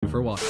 for watching.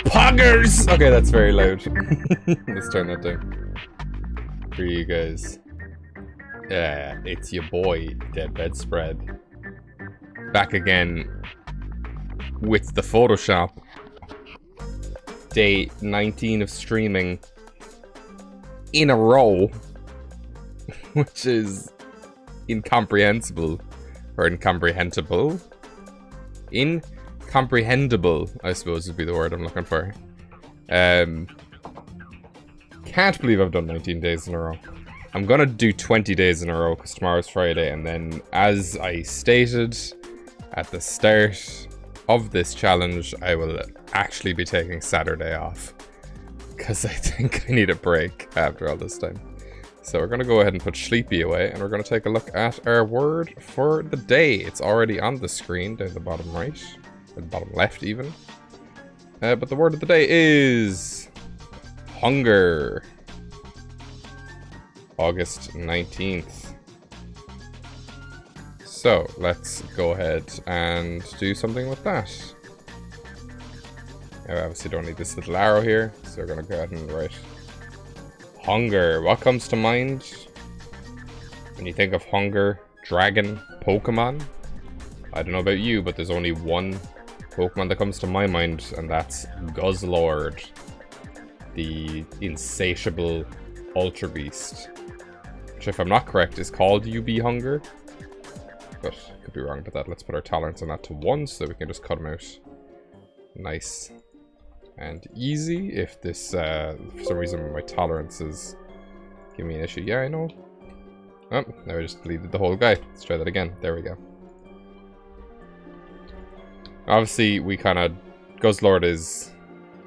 Poggers! Okay, that's very loud. Let's turn that down. For you guys. Yeah, it's your boy, DeadBedInstead. Back again with the Photoshop. Day 19 of streaming in a row. Which is incomprehensible. Or incomprehensible. Incomprehensible, I suppose would be the word I'm looking for. Can't believe I've done 19 days in a row. I'm gonna do 20 days in a row because tomorrow's Friday, and then as I stated at the start of this challenge, I will actually be taking Saturday off because I think I need a break after all this time. So we're gonna go ahead and put Sleepy away, and we're gonna take a look at our word for the day. It's already on the screen down the bottom right. Or the bottom left, even. But the word of the day is hunger. August 19th. So, let's go ahead and do something with that. I obviously don't need this little arrow here, so we're going to go ahead and write hunger. What comes to mind when you think of hunger? Dragon? Pokemon? I don't know about you, but there's only one Pokemon that comes to my mind, and that's Guzzlord, the insatiable Ultra Beast. which if I'm not correct is called UB hunger. But I could be wrong about that. Let's put our tolerance on that to 1 so that we can just cut them out. Nice. And easy. If this, for some reason my tolerance is giving me an issue. Yeah, I know. Oh, now I just deleted the whole guy. Let's try that again. There we go. Obviously, we kind of... Guzzlord is...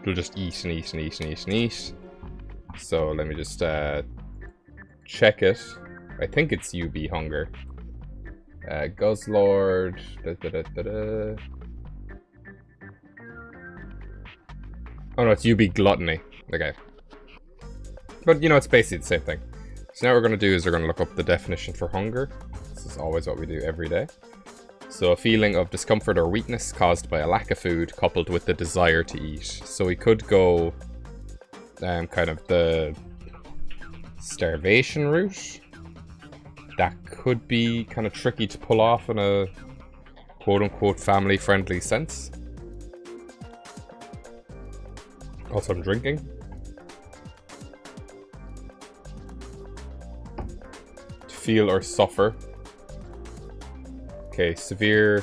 We'll just eat and eat and eat and eat and eat. So let me just check it. I think it's UB hunger. Guzzlord... Oh no, it's UB gluttony. Okay. But you know, it's basically the same thing. So now what we're going to do is we're going to look up the definition for hunger. This is always what we do every day. So a feeling of discomfort or weakness caused by a lack of food coupled with the desire to eat. So we could go kind of the starvation route. That could be kind of tricky to pull off in a quote-unquote family-friendly sense. Also, I'm drinking. To feel or suffer. Okay, severe.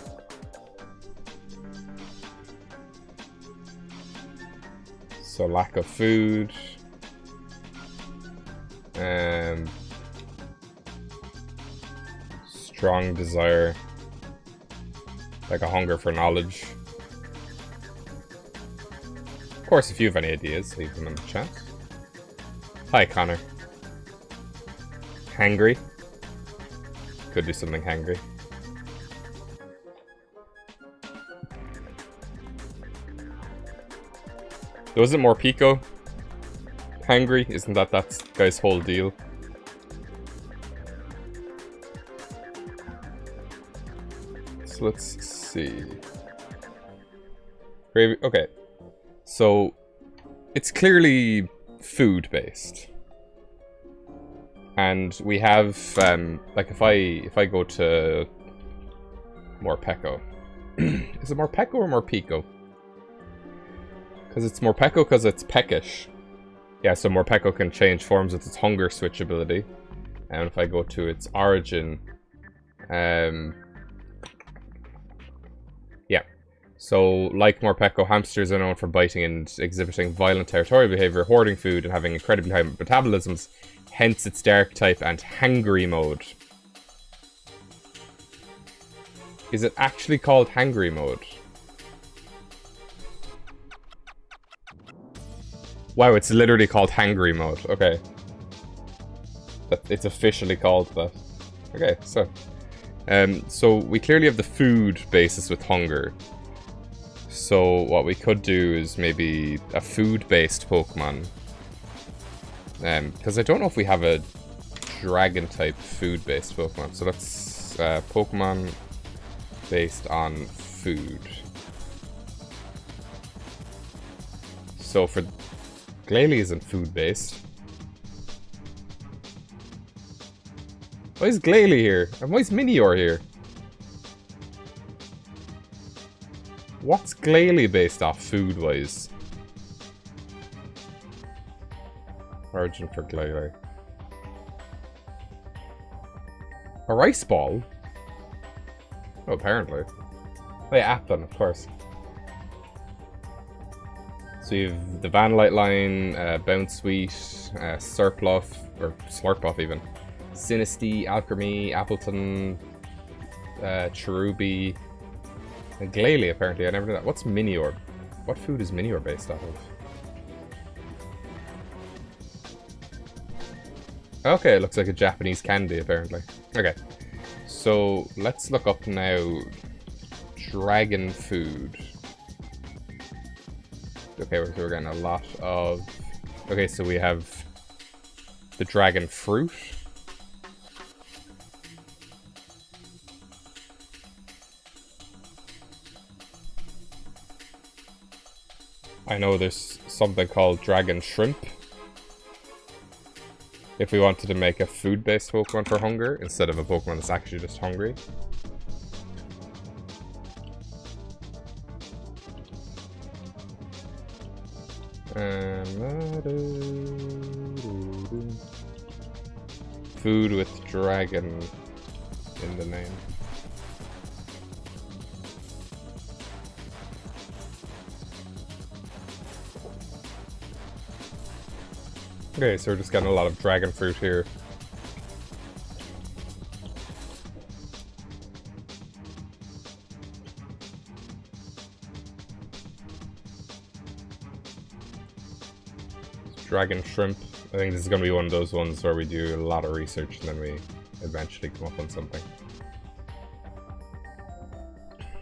So lack of food. Strong desire. Like a hunger for knowledge. Of course, if you have any ideas, leave them in the chat. Hi, Connor. Hangry. Could do something hangry. Wasn't more Pico? Hangry? Isn't that guy's whole deal? So let's see. Gravy. Okay. So it's clearly food based. And we have like if I go to Morpeko. Is it Morpeko or Morpeko? Because it's Morpeko because it's peckish. Yeah, so Morpeko can change forms with its hunger switch ability. And if I go to its origin, yeah. So, like Morpeko, hamsters are known for biting and exhibiting violent territorial behavior, hoarding food, and having incredibly high metabolisms. Hence its dark type and hangry mode. Is it actually called hangry mode? Wow, it's literally called hangry mode. Okay. It's officially called that. Okay, so we clearly have the food basis with hunger. So what we could do is maybe a food-based Pokemon. Because I don't know if we have a dragon-type food-based Pokemon. So let's Pokemon based on food. So for Glalie isn't food-based. Why is Glalie here? And why is Minior here? What's Glalie based off food-wise? Origin for Glalie. A rice ball? Oh, apparently. Oh yeah, Applin, of course. So you have the Vanillite line, Bounce Sweet, Surpluff, or Slurpuff even. Sinistea, Alchemy, Appleton, Cherubi, and Glalie apparently. I never knew that. What's Minior? What food is Minior based off of? Okay, it looks like a Japanese candy apparently. Okay, so let's look up now dragon food. Okay, we're getting a lot of... Okay, so we have the dragon fruit. I know there's something called dragon shrimp. If we wanted to make a food-based Pokemon for hunger, instead of a Pokemon that's actually just hungry. food with dragon in the name. Okay, so we're just getting a lot of dragon fruit here. Dragon shrimp. I think this is going to be one of those ones where we do a lot of research and then we eventually come up on something.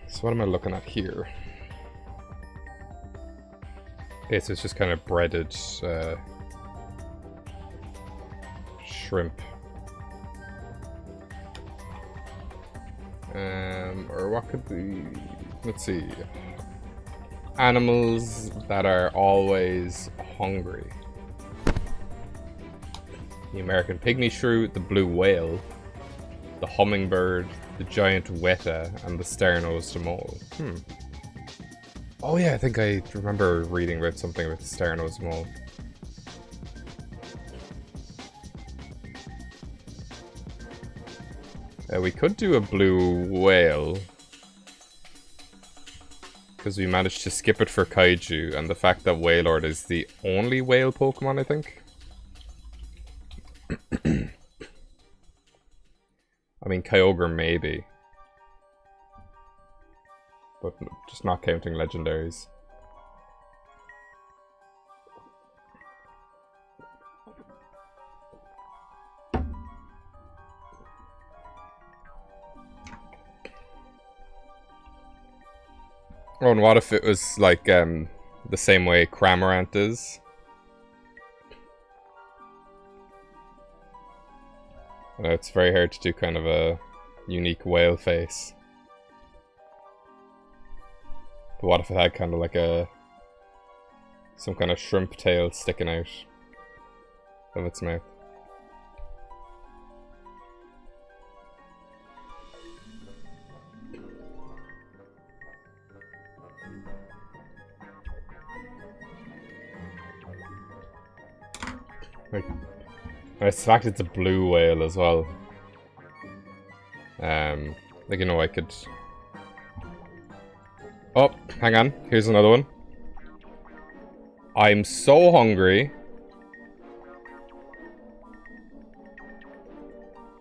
So what am I looking at here? Okay, so it's just kind of breaded shrimp. Or what could be... Let's see. Animals that are always hungry. The American pygmy shrew, the blue whale, the hummingbird, the giant weta, and the star-nosed mole. Oh yeah, I think I remember reading about something about the star-nosed mole. We could do a blue whale. Because we managed to skip it for Kaiju, and the fact that Wailord is the only whale Pokemon, I think. I mean, Kyogre maybe. But just not counting legendaries. Oh, and what if it was like the same way Cramorant is? It's very hard to do kind of a unique whale face. But what if it had kind of like some kind of shrimp tail sticking out of its mouth? Like, in fact, it's a blue whale as well. Like, you know, I could... Oh, hang on. Here's another one. I'm so hungry.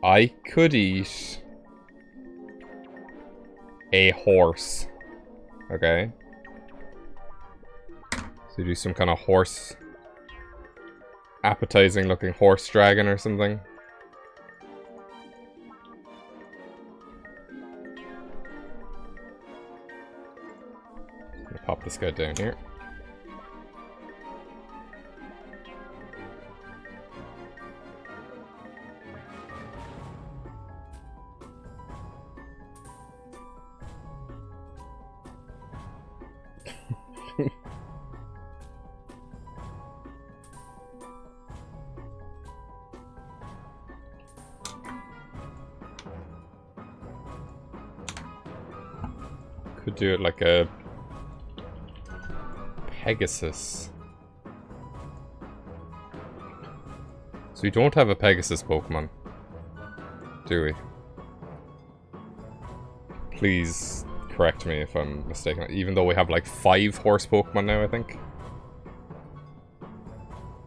I could eat a horse. Okay. So do some kind of horse... appetizing looking horse dragon or something. I'm gonna pop this guy down here. Could do it like a Pegasus. So we don't have a Pegasus Pokemon, do we? Please correct me if I'm mistaken. Even though we have like 5 horse Pokemon now, I think.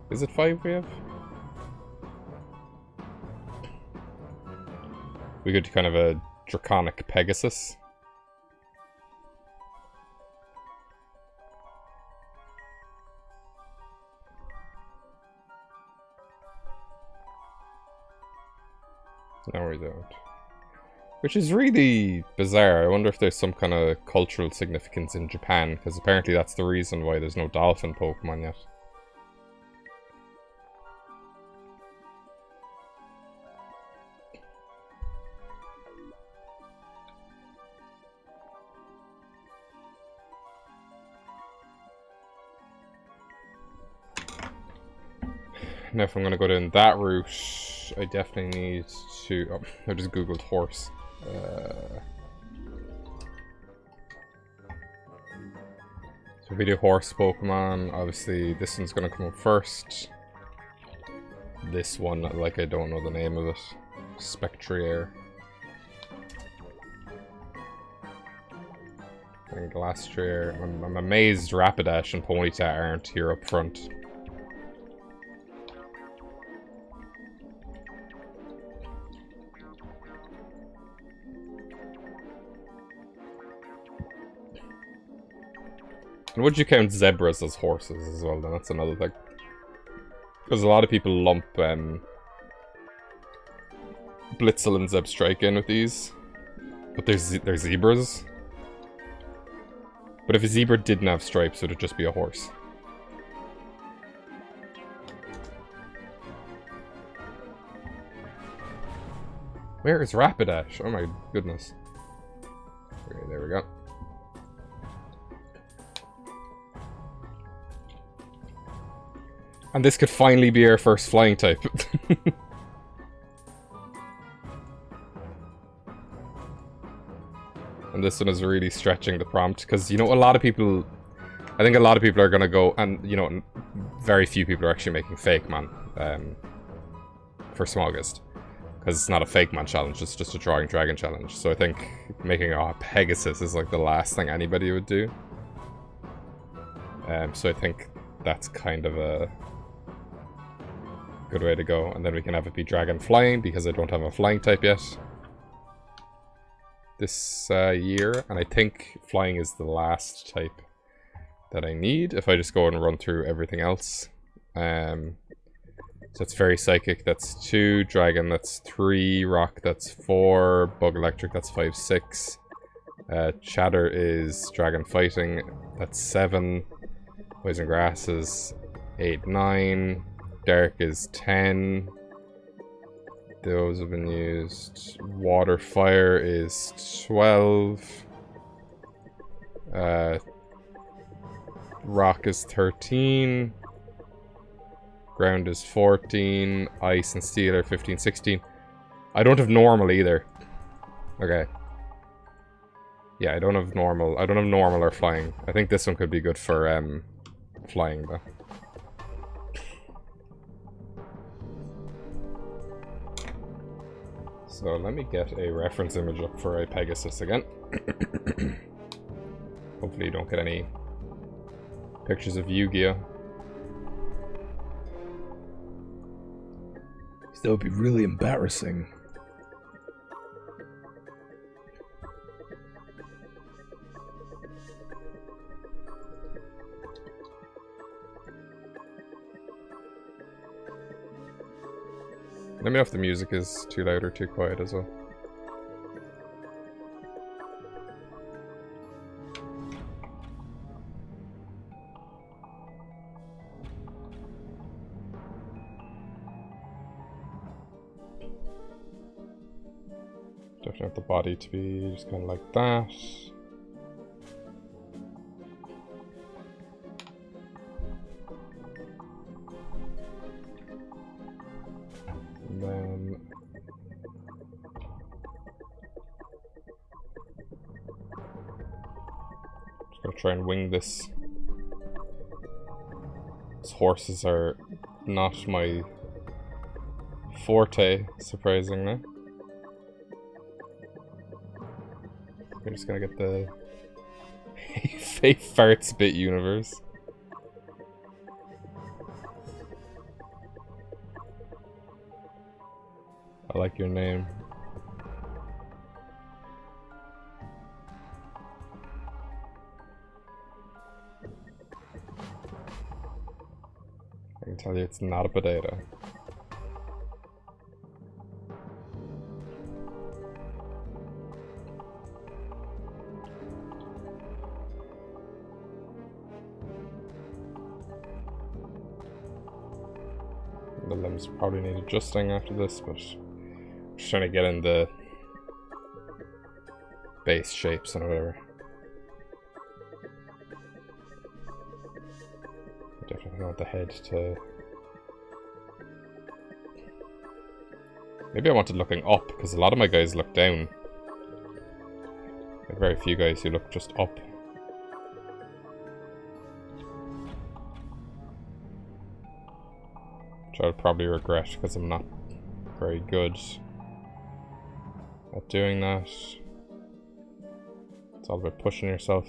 Is it 5 we have? We could do kind of a Draconic Pegasus. No, we don't. Which is really bizarre. I wonder if there's some kind of cultural significance in Japan, because apparently that's the reason why there's no dolphin Pokemon yet. Now if I'm going to go down that route, I definitely need to... Oh, I just googled horse. So if we do horse Pokemon, obviously this one's going to come up first. this one, like I don't know the name of it. Spectrier. And Glastrier. I'm amazed Rapidash and Ponyta aren't here up front. And would you count zebras as horses as well? Then that's another thing. Because a lot of people lump Blitzel and Zebstrike in with these. But they're zebras. But if a zebra didn't have stripes, it would just be a horse. Where is Rapidash? Oh my goodness. Okay, there we go. And this could finally be our first flying type. And this one is really stretching the prompt, because, you know, a lot of people... I think a lot of people are going to go, and, you know, very few people are actually making Fakemon for Smaugust. Because it's not a Fakemon challenge, it's just a Drawing Dragon challenge. So I think making a Pegasus is, like, the last thing anybody would do. So I think that's kind of a good way to go. And then we can have it be Dragon Flying, because I don't have a flying type yet this year. And I think Flying is the last type that I need, if I just go and run through everything else. So it's Fairy Psychic, that's 2, Dragon, that's 3, Rock, that's 4, Bug Electric, that's 5, 6. Chatter is Dragon Fighting, that's 7. Poison Grass is 8, 9. Dark is 10. Those have been used. Water Fire is 12. Rock is 13. Ground is 14. Ice and Steel are 15, 16. I don't have normal either. Okay. Yeah, I don't have normal. I don't have normal or flying. I think this one could be good for flying though. So let me get a reference image up for a Pegasus again. Hopefully you don't get any pictures of Yu-Gi-Oh! That would be really embarrassing. Let me know if the music is too loud or too quiet as well. Definitely want the body to be just kind of like that. And then just gonna try and wing this. These horses are not my forte, surprisingly. We're just gonna get the fake farts bit universe. I like your name. I can tell you it's not a potato. The limbs probably need adjusting after this, but I'm just trying to get in the base shapes and whatever. I definitely want the head to... Maybe I want it looking up, because a lot of my guys look down. There are very few guys who look just up. Which I'll probably regret because I'm not very good at doing that. It's all about pushing yourself.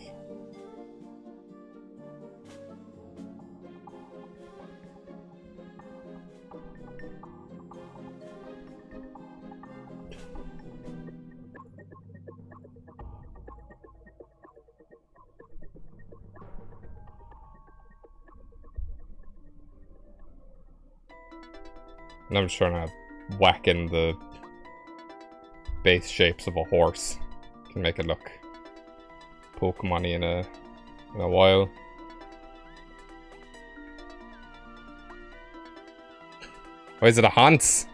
And I'm just trying to whack in the base shapes of a horse. Can make it look Pokemon-y in a while. Why is it a Hans?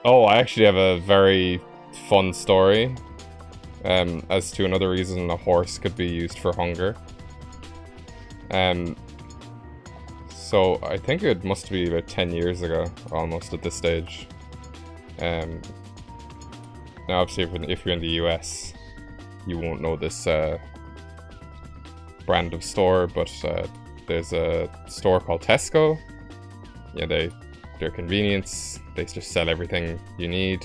Oh, I actually have a very fun story as to another reason a horse could be used for hunger. So I think it must be about 10 years ago, almost at this stage. Now obviously if you're in the US, you won't know this brand of store, but there's a store called Tesco. Yeah, they're convenience, they just sell everything you need.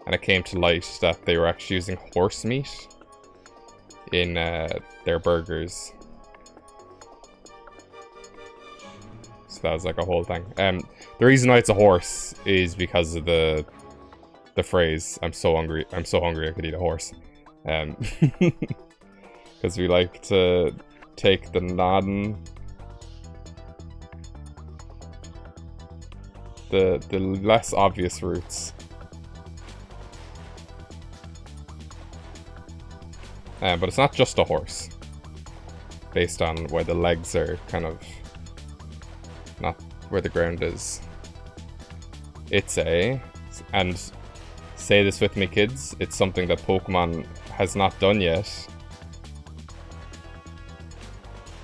And it came to light that they were actually using horse meat in their burgers. So that was like a whole thing. The reason why it's a horse is because of the phrase I'm so hungry I could eat a horse. Because we like to take the less obvious routes. But it's not just a horse. Based on where the legs are kind of not where the ground is. It's and say this with me kids, it's something that Pokemon has not done yet.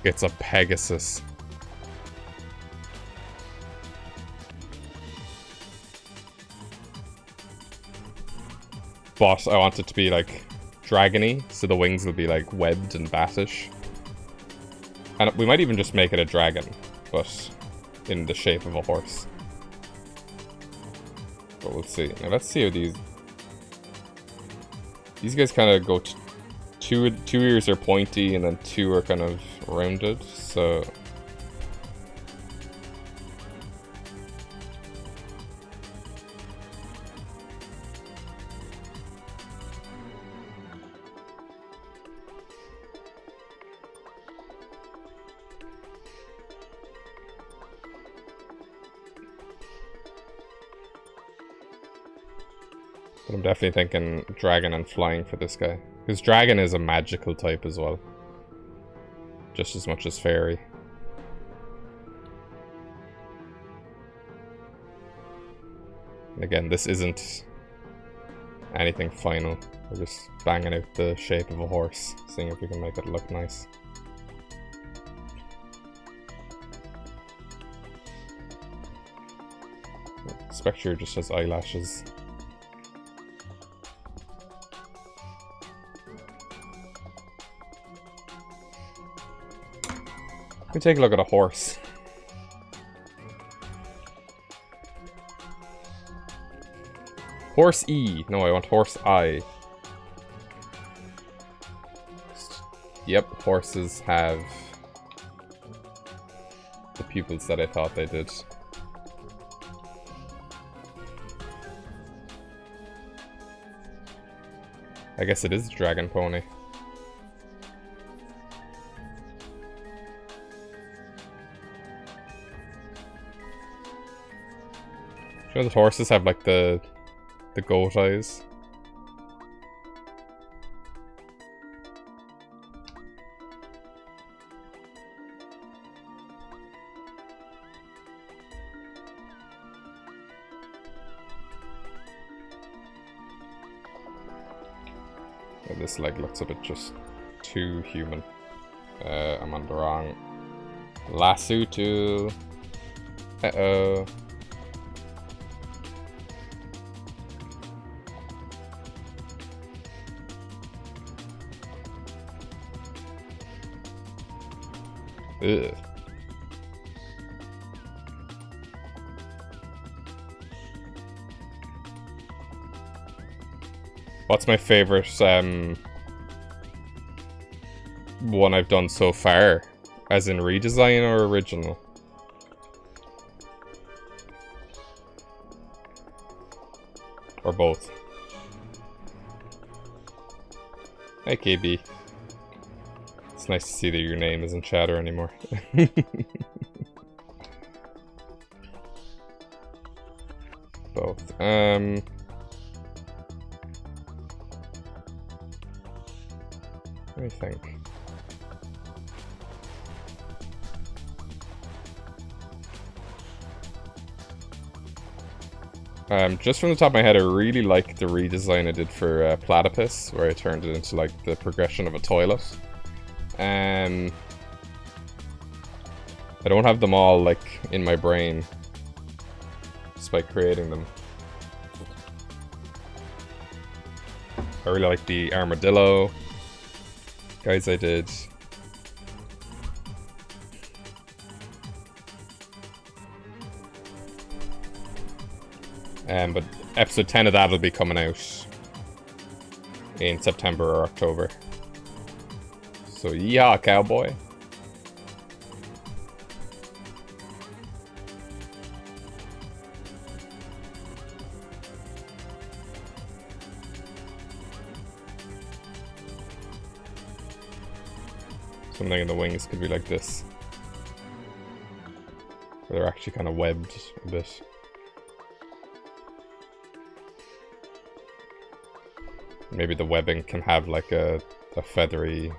It's a Pegasus. But I want it to be like dragony, so the wings will be like webbed and batish. And we might even just make it a dragon, but in the shape of a horse. But we'll see. Now let's see how these guys kind of go. Two ears are pointy and then two are kind of rounded. So but I'm definitely thinking dragon and flying for this guy. Because dragon is a magical type as well. Just as much as fairy. And again, this isn't anything final. We're just banging out the shape of a horse, seeing if we can make it look nice. Spectre just has eyelashes. Let me take a look at a horse. Horse E. No, I want horse I. Yep, horses have the pupils that I thought they did. I guess it is a dragon pony. You know the horses have like the goat eyes. Yeah, this leg looks a bit just too human. I'm on the wrong lasso tool. Uh-oh. Ugh. What's my favorite one I've done so far? As in redesign or original? Or both? Hey KB. It's nice to see that your name isn't Chatter anymore. Both. Let me think. Just from the top of my head, I really like the redesign I did for Platypus, where I turned it into like the progression of a toilet. I don't have them all like in my brain, just by creating them. I really like the armadillo guys I did. But episode 10 of that will be coming out in September or October. So yeah, cowboy. Something in the wings could be like this. Where they're actually kind of webbed a bit. Maybe the webbing can have like a feathery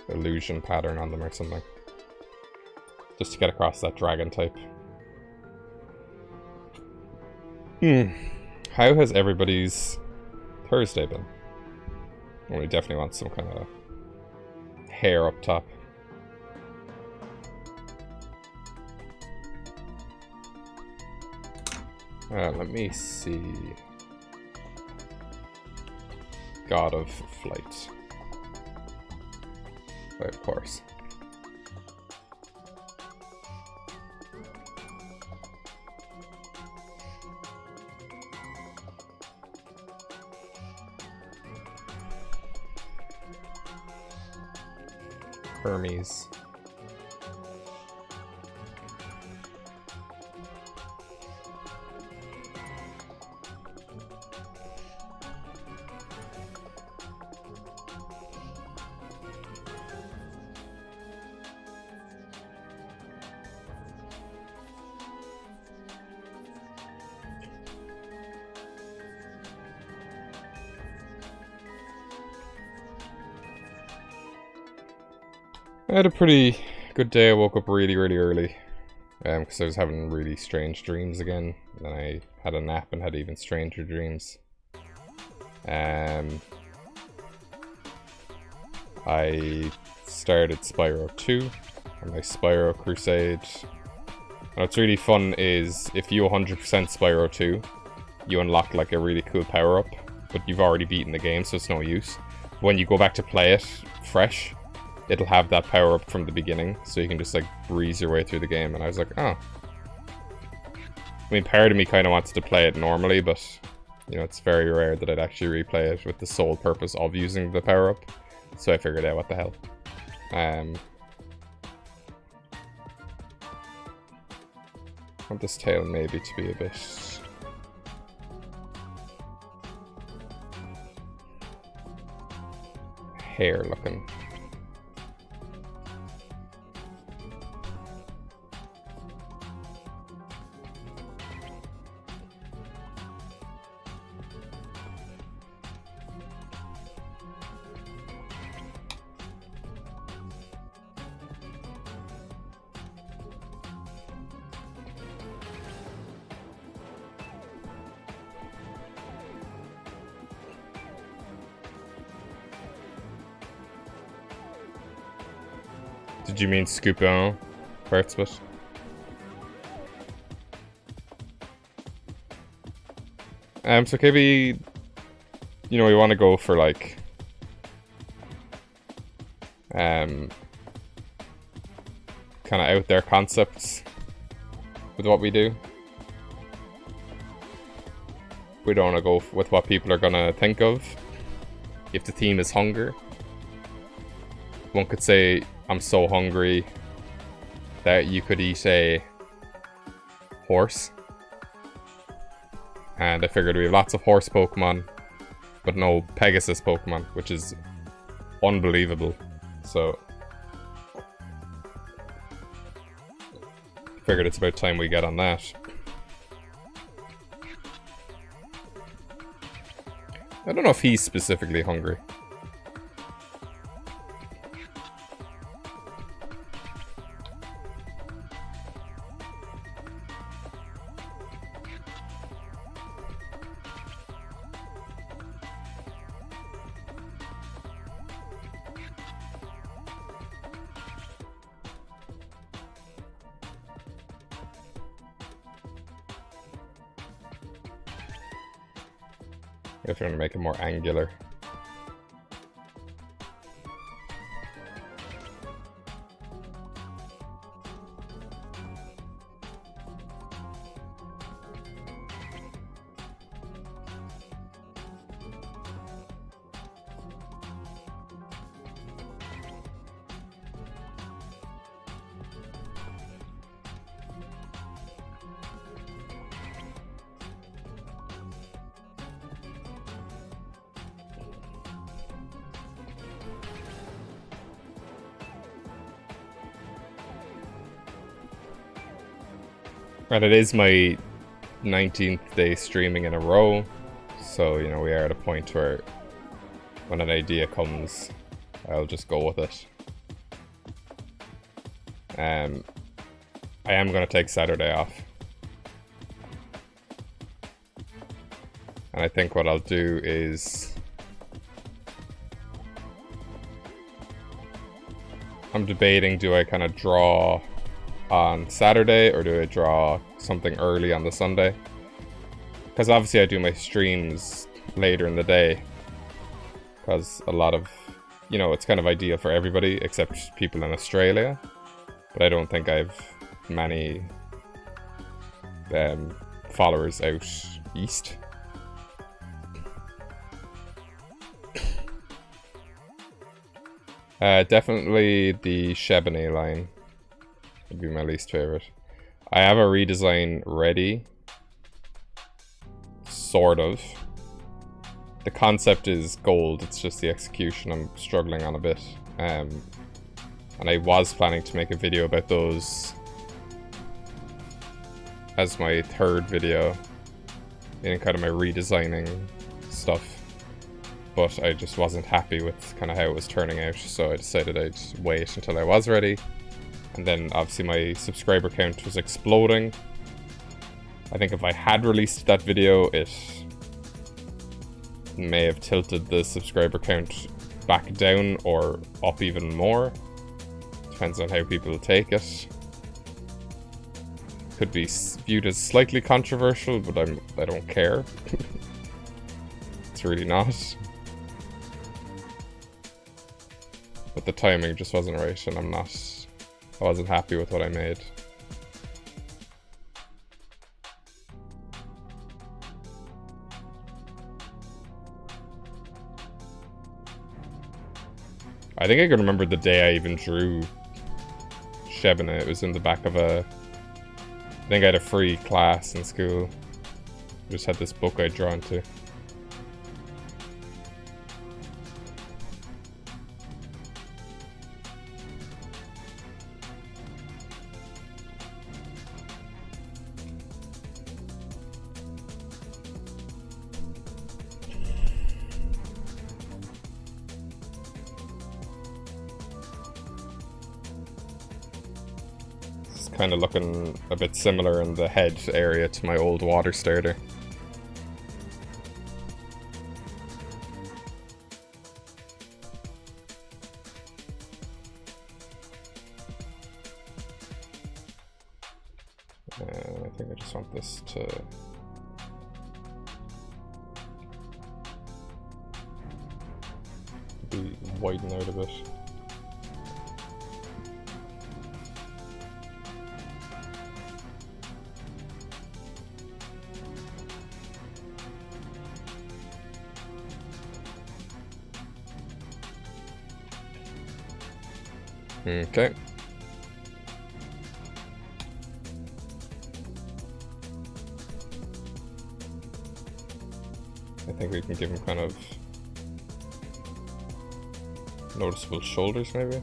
illusion pattern on them or something. Just to get across that dragon type. How has everybody's Thursday been? Well, we definitely want some kind of hair up top. Let me see. God of Flight. Right, of course. Hermes. I had a pretty good day. I woke up really early because I was having really strange dreams again. Then I had a nap and had even stranger dreams. I started Spyro 2 on my Spyro Crusade. And what's really fun is if you 100% Spyro 2, you unlock like a really cool power-up, but you've already beaten the game, so it's no use. When you go back to play it fresh, it'll have that power up from the beginning, so you can just like breeze your way through the game. And I was like, oh. I mean, part of me kind of wants to play it normally, but you know, it's very rare that I'd actually replay it with the sole purpose of using the power up. So I figured out what the hell. I want this tail maybe to be a bit hair looking. Did you mean Scoopon parts, but so KB, you know, we want to go for like kind of out there concepts with what we do. We don't want to go with what people are going to think of. If the theme is hunger, one could say, I'm so hungry that you could eat a horse. And I figured we have lots of horse Pokemon, but no Pegasus Pokemon, which is unbelievable. So figured it's about time we get on that. I don't know if he's specifically hungry. If you want to make it more angular. And it is my 19th day streaming in a row, so you know we are at a point where when an idea comes, I'll just go with it. I am going to take Saturday off. And I think what I'll do is I'm debating, do I kind of draw on Saturday or do I draw something early on the Sunday? Because obviously I do my streams later in the day, because a lot of, you know, it's kind of ideal for everybody except people in Australia, but I don't think I have many followers out east. Definitely the Shebony line would be my least favorite. I have a redesign ready, sort of. The concept is gold, it's just the execution I'm struggling on a bit. And I was planning to make a video about those as my third video, in kind of my redesigning stuff. But I just wasn't happy with kind of how it was turning out, so I decided I'd wait until I was ready. And then obviously my subscriber count was exploding. I think if I had released that video, it may have tilted the subscriber count back down or up even more. Depends on how people take it. Could be viewed as slightly controversial, but I don't care. It's really not. But the timing just wasn't right, and I wasn't happy with what I made. I think I can remember the day I even drew Shebana. It was in the back of I think I had a free class in school. I just had this book I'd drawn to. Kind of looking a bit similar in the head area to my old water starter. I think I just want this to be widen out a bit. Okay. I think we can give him kind of noticeable shoulders, maybe.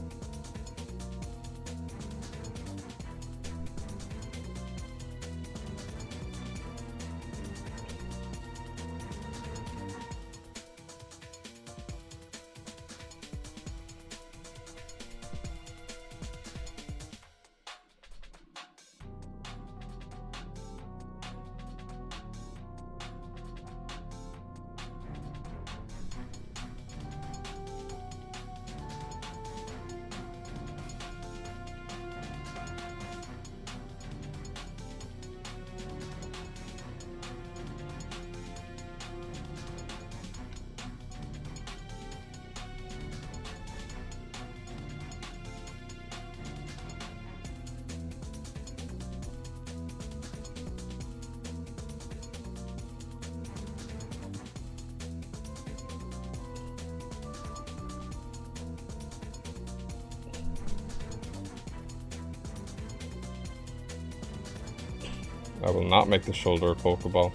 I will not make the shoulder a Pokeball.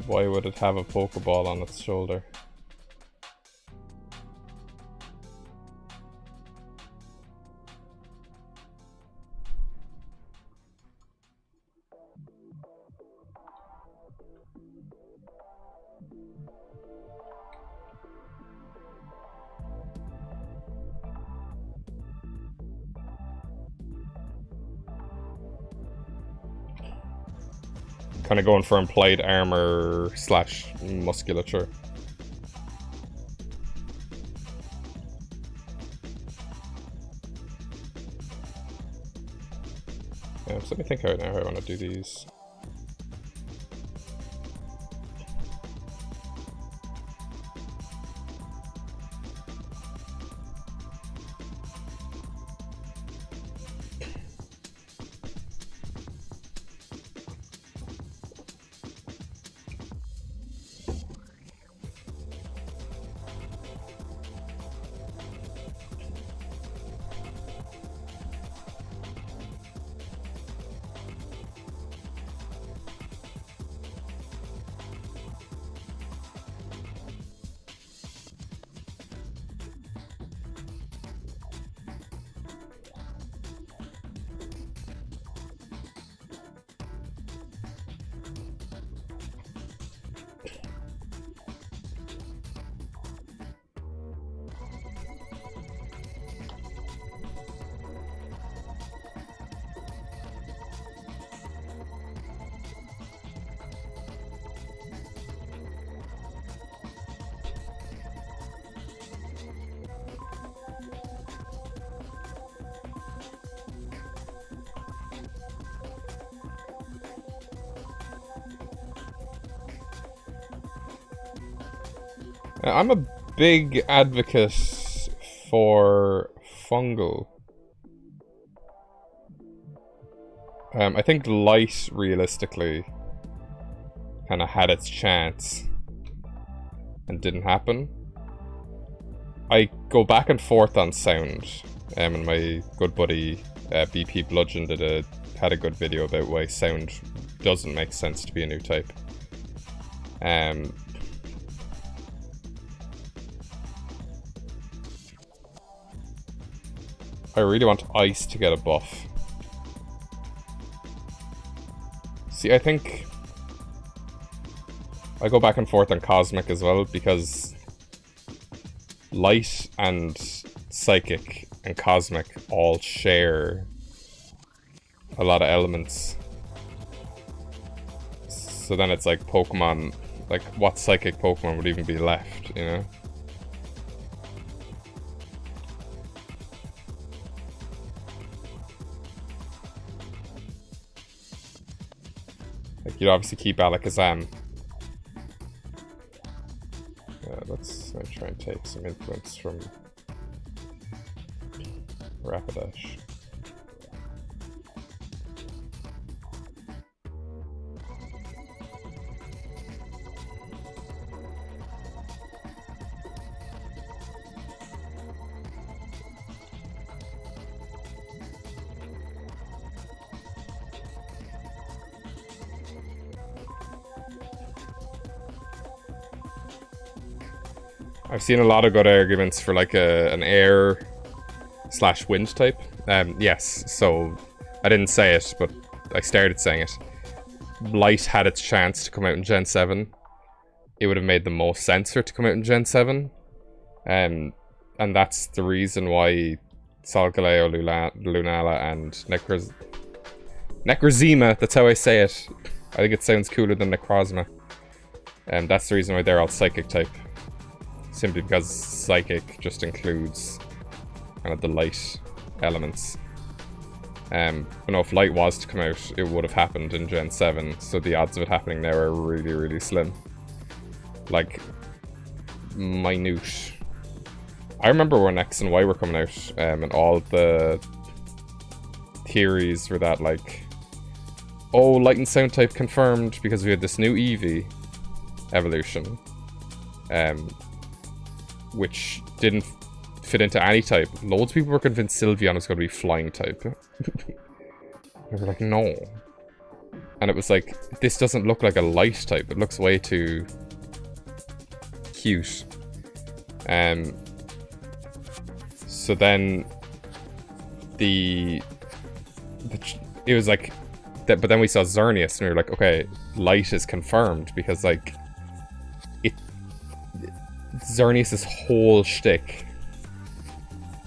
Why would it have a Pokeball on its shoulder? Kind of going for implied armor slash musculature. Yeah, so let me think out now how I want to do these. I'm a big advocate for fungal. I think light, realistically, kind of had its chance and didn't happen. I go back and forth on sound, and my good buddy BP Bludgeon had a good video about why sound doesn't make sense to be a new type. I really want Ice to get a buff. See, I think I go back and forth on Cosmic as well, because Light and Psychic and Cosmic all share a lot of elements. So then it's like Pokemon, like what Psychic Pokemon would even be left, you know? Like, you'd obviously keep Alakazam. Let's try and take some influence from Rapidash. I've seen a lot of good arguments for like an air / wind type. Yes, so I didn't say it, but I started saying it. Light had its chance to come out in Gen 7. It would have made the most sense for it to come out in Gen 7. And that's the reason why Solgaleo, Lunala, and Necrozema, that's how I say it. I think it sounds cooler than Necrozma. And that's the reason why they're all Psychic type. Simply because Psychic just includes kind of the light elements. But no, if Light was to come out, it would have happened in Gen 7, so the odds of it happening now are really, really slim. Like, minute. I remember when X and Y were coming out, and all the theories were that, like, oh, Light and Sound type confirmed because we had this new Eevee evolution, which didn't fit into any type. Loads of people were convinced Sylveon was going to be Flying type. They were like, no. And it was like, this doesn't look like a Light type. It looks way too cute. So then it was like that, but then we saw Xerneas and we were like, okay, Light is confirmed because like Xerneas' whole shtick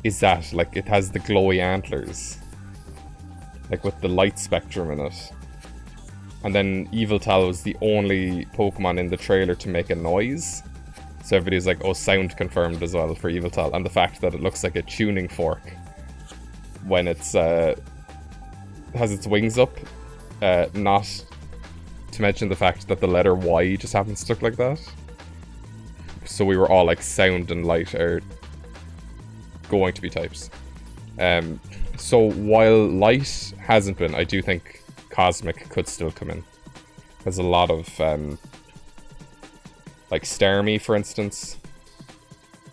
is that like it has the glowy antlers, like with the light spectrum in it. And then Yveltal was the only Pokemon in the trailer to make a noise. So everybody's like, oh, sound confirmed as well for Yveltal. And the fact that it looks like a tuning fork when it's has its wings up. Not to mention the fact that the letter Y just happens to look like that. So we were all like, sound and light are going to be types. So while light hasn't been, I do think Cosmic could still come in. There's a lot of like Starmie, for instance,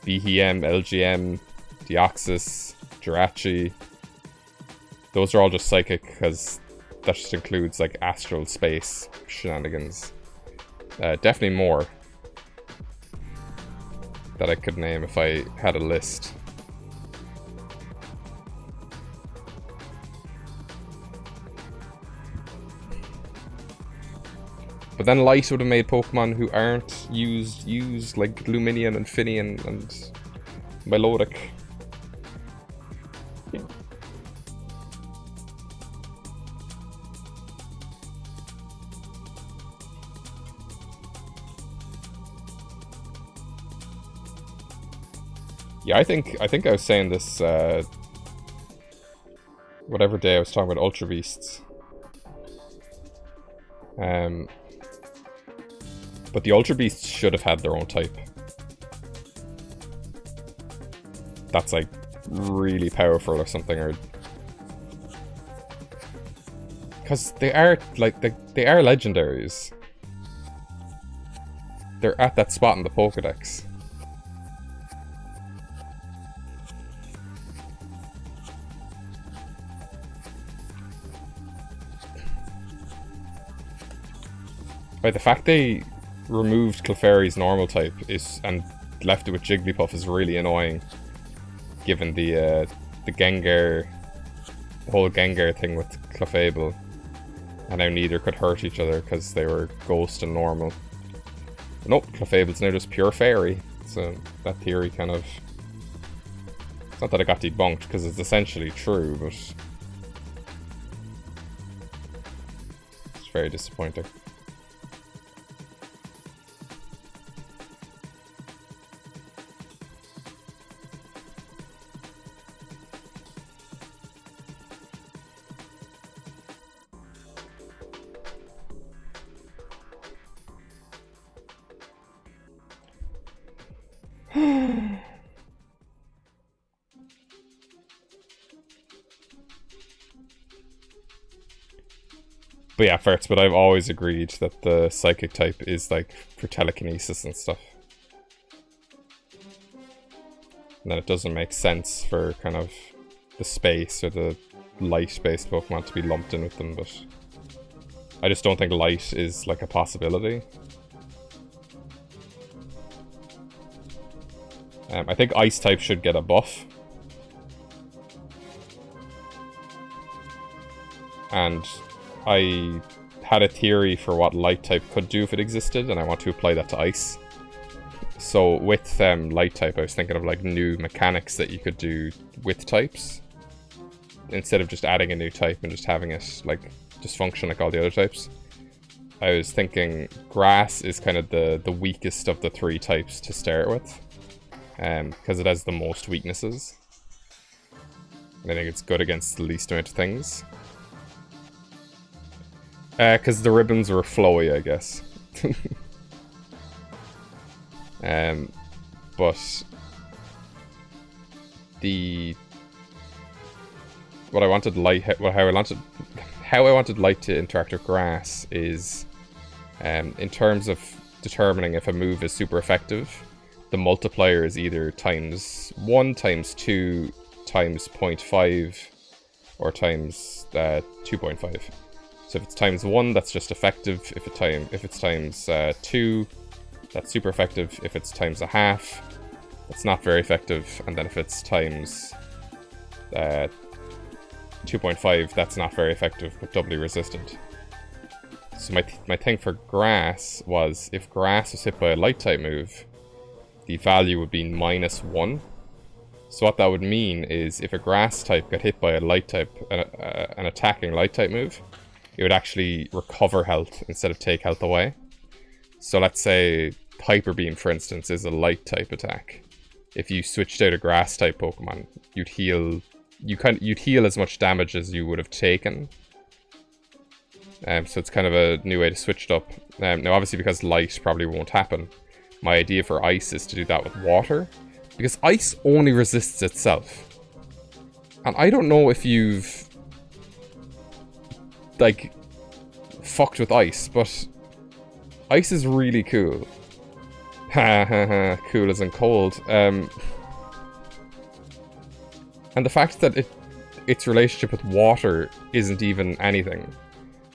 Behem, LGM, Deoxys, Jirachi. Those are all just Psychic because that just includes like astral space shenanigans. Definitely more that I could name if I had a list. But then Light would have made Pokemon who aren't used like Luminion and Finian and Melodic. Yeah. Yeah, I think I was saying this whatever day I was talking about Ultra Beasts. But the Ultra Beasts should have had their own type. That's like really powerful or something, or because they are like they are legendaries. They're at that spot in the Pokédex. By the fact they removed Clefairy's normal type and left it with Jigglypuff is really annoying, given the Gengar, the whole Gengar thing with Clefable, and how neither could hurt each other because they were Ghost and normal. But nope, Clefable's now just pure Fairy, so that theory kind of... It's not that it got debunked, because it's essentially true, but... It's very disappointing. But yeah, Fertz, but I've always agreed that the Psychic type is like for telekinesis and stuff. And that it doesn't make sense for kind of the space or the light-based Pokemon to be lumped in with them, but I just don't think light is like a possibility. I think Ice type should get a buff. And I had a theory for what Light type could do if it existed, and I want to apply that to Ice. So with Light type, I was thinking of like new mechanics that you could do with types, instead of just adding a new type and just having it like just function like all the other types. I was thinking Grass is kind of the weakest of the 3 types to start with, because it has the most weaknesses. And I think it's good against the least amount of things. Because the ribbons were flowy, I guess. But how I wanted Light to interact with Grass is, in terms of determining if a move is super effective, the multiplier is either times 1, times 2, times 0.5, or times 2.5. So if it's times 1, that's just effective. If it's times 2, that's super effective. If it's times a half, that's not very effective. And then if it's times 2.5, that's not very effective, but doubly resistant. So my thing for Grass was, if Grass was hit by a Light type move, the value would be -1. So what that would mean is, if a Grass type got hit by a Light type, an attacking Light type move, it would actually recover health instead of take health away. So let's say Hyper Beam, for instance, is a Light type attack. If you switched out a Grass type Pokemon, you'd heal as much damage as you would have taken. So it's kind of a new way to switch it up. Now obviously, because Light probably won't happen, my idea for Ice is to do that with Water, because Ice only resists itself. And I don't know if you've like fucked with Ice, but Ice is really cool. Ha ha ha, cool as in cold. And the fact that its relationship with Water isn't even anything.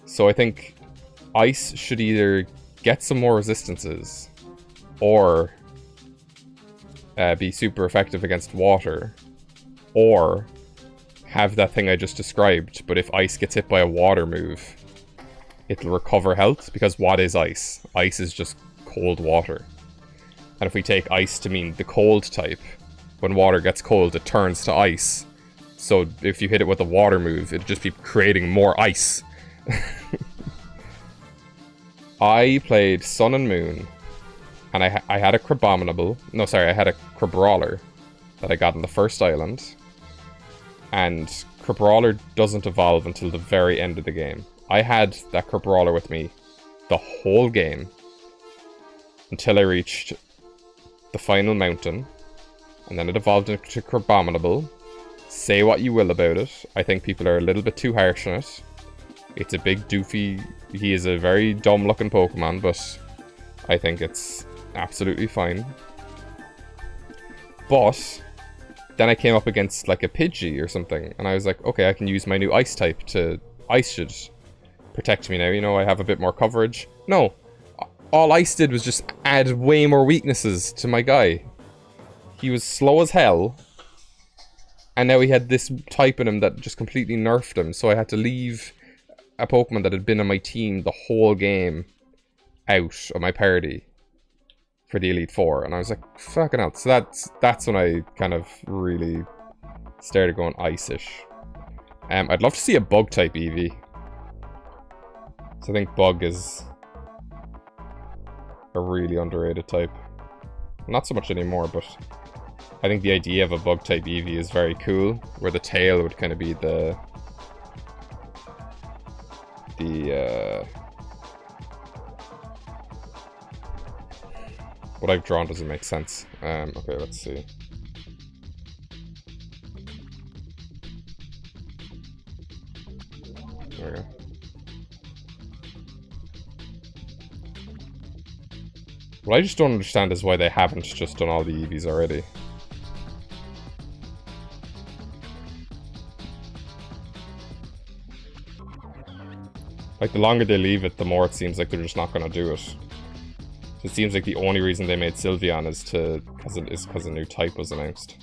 So I think Ice should either get some more resistances, or be super effective against Water, or have that thing I just described, but if Ice gets hit by a Water move, it'll recover health, because what is Ice? Ice is just cold water. And if we take Ice to mean the cold type, when water gets cold, it turns to ice. So if you hit it with a water move, it'd just be creating more ice. I played Sun and Moon, and I had a Crabominable. No, sorry, I had a Crabrawler that I got on the first island. And Crabrawler doesn't evolve until the very end of the game. I had that Crabrawler with me the whole game until I reached the final mountain, and then it evolved into Crabominable. Say what you will about it, I think people are a little bit too harsh on it. It's a big doofy, he is a very dumb looking Pokemon, but I think it's absolutely fine. But then I came up against like a Pidgey or something, and I was like, okay, I can use my new Ice type to... Ice should protect me now, you know, I have a bit more coverage. No, all Ice did was just add way more weaknesses to my guy. He was slow as hell, and now he had this type in him that just completely nerfed him, so I had to leave a Pokemon that had been on my team the whole game out of my party for the Elite Four, and I was like, fucking hell. So that's when I kind of really started going ice-ish. I'd love to see a Bug-type Eevee. So I think Bug is a really underrated type. Not so much anymore, but I think the idea of a Bug-type Eevee is very cool, where the tail would kind of be the what I've drawn doesn't make sense. Okay, let's see. There we go. What I just don't understand is why they haven't just done all the Eevees already. Like, the longer they leave it, the more it seems like they're just not going to do it. It seems like the only reason they made Sylveon is to because a new type was announced.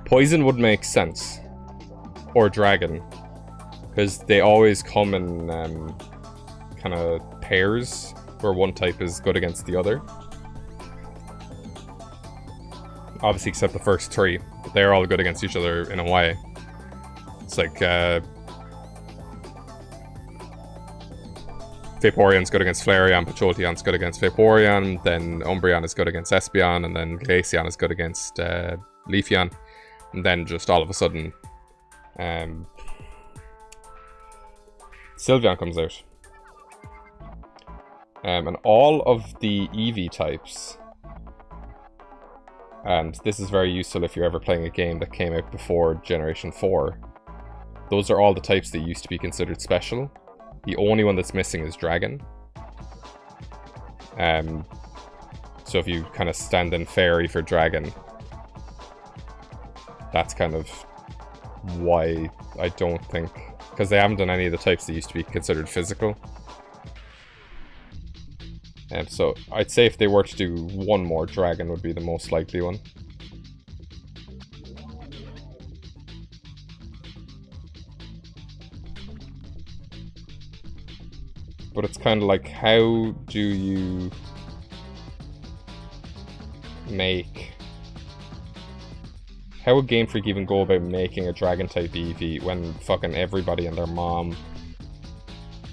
Poison would make sense. Or dragon. Because they always come in kind of pairs, where one type is good against the other. Obviously except the first three, but they're all good against each other in a way. It's like Vaporeon's good against Flareon, Pacholian's good against Vaporeon, then Umbreon is good against Espeon, and then Glaceon is good against Leafeon. And then just all of a sudden, Sylveon comes out. And all of the EV types, and this is very useful if you're ever playing a game that came out before Generation 4, those are all the types that used to be considered special. The only one that's missing is Dragon. So if you kind of stand in Fairy for Dragon, that's kind of why I don't think... Because they haven't done any of the types that used to be considered physical. And so I'd say if they were to do one more, Dragon would be the most likely one. But it's kind of like, how do you make... How would Game Freak even go about making a Dragon type EV when fucking everybody and their mom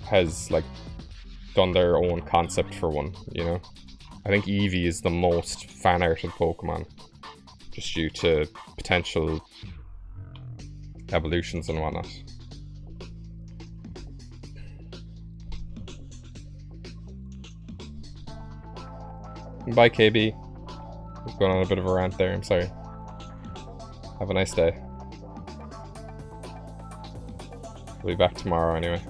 has, like, done their own concept for one, you know? I think Eevee is the most fan-arted Pokemon, just due to potential evolutions and whatnot. Bye, KB. I was going on a bit of a rant there, I'm sorry. Have a nice day. We'll be back tomorrow anyway.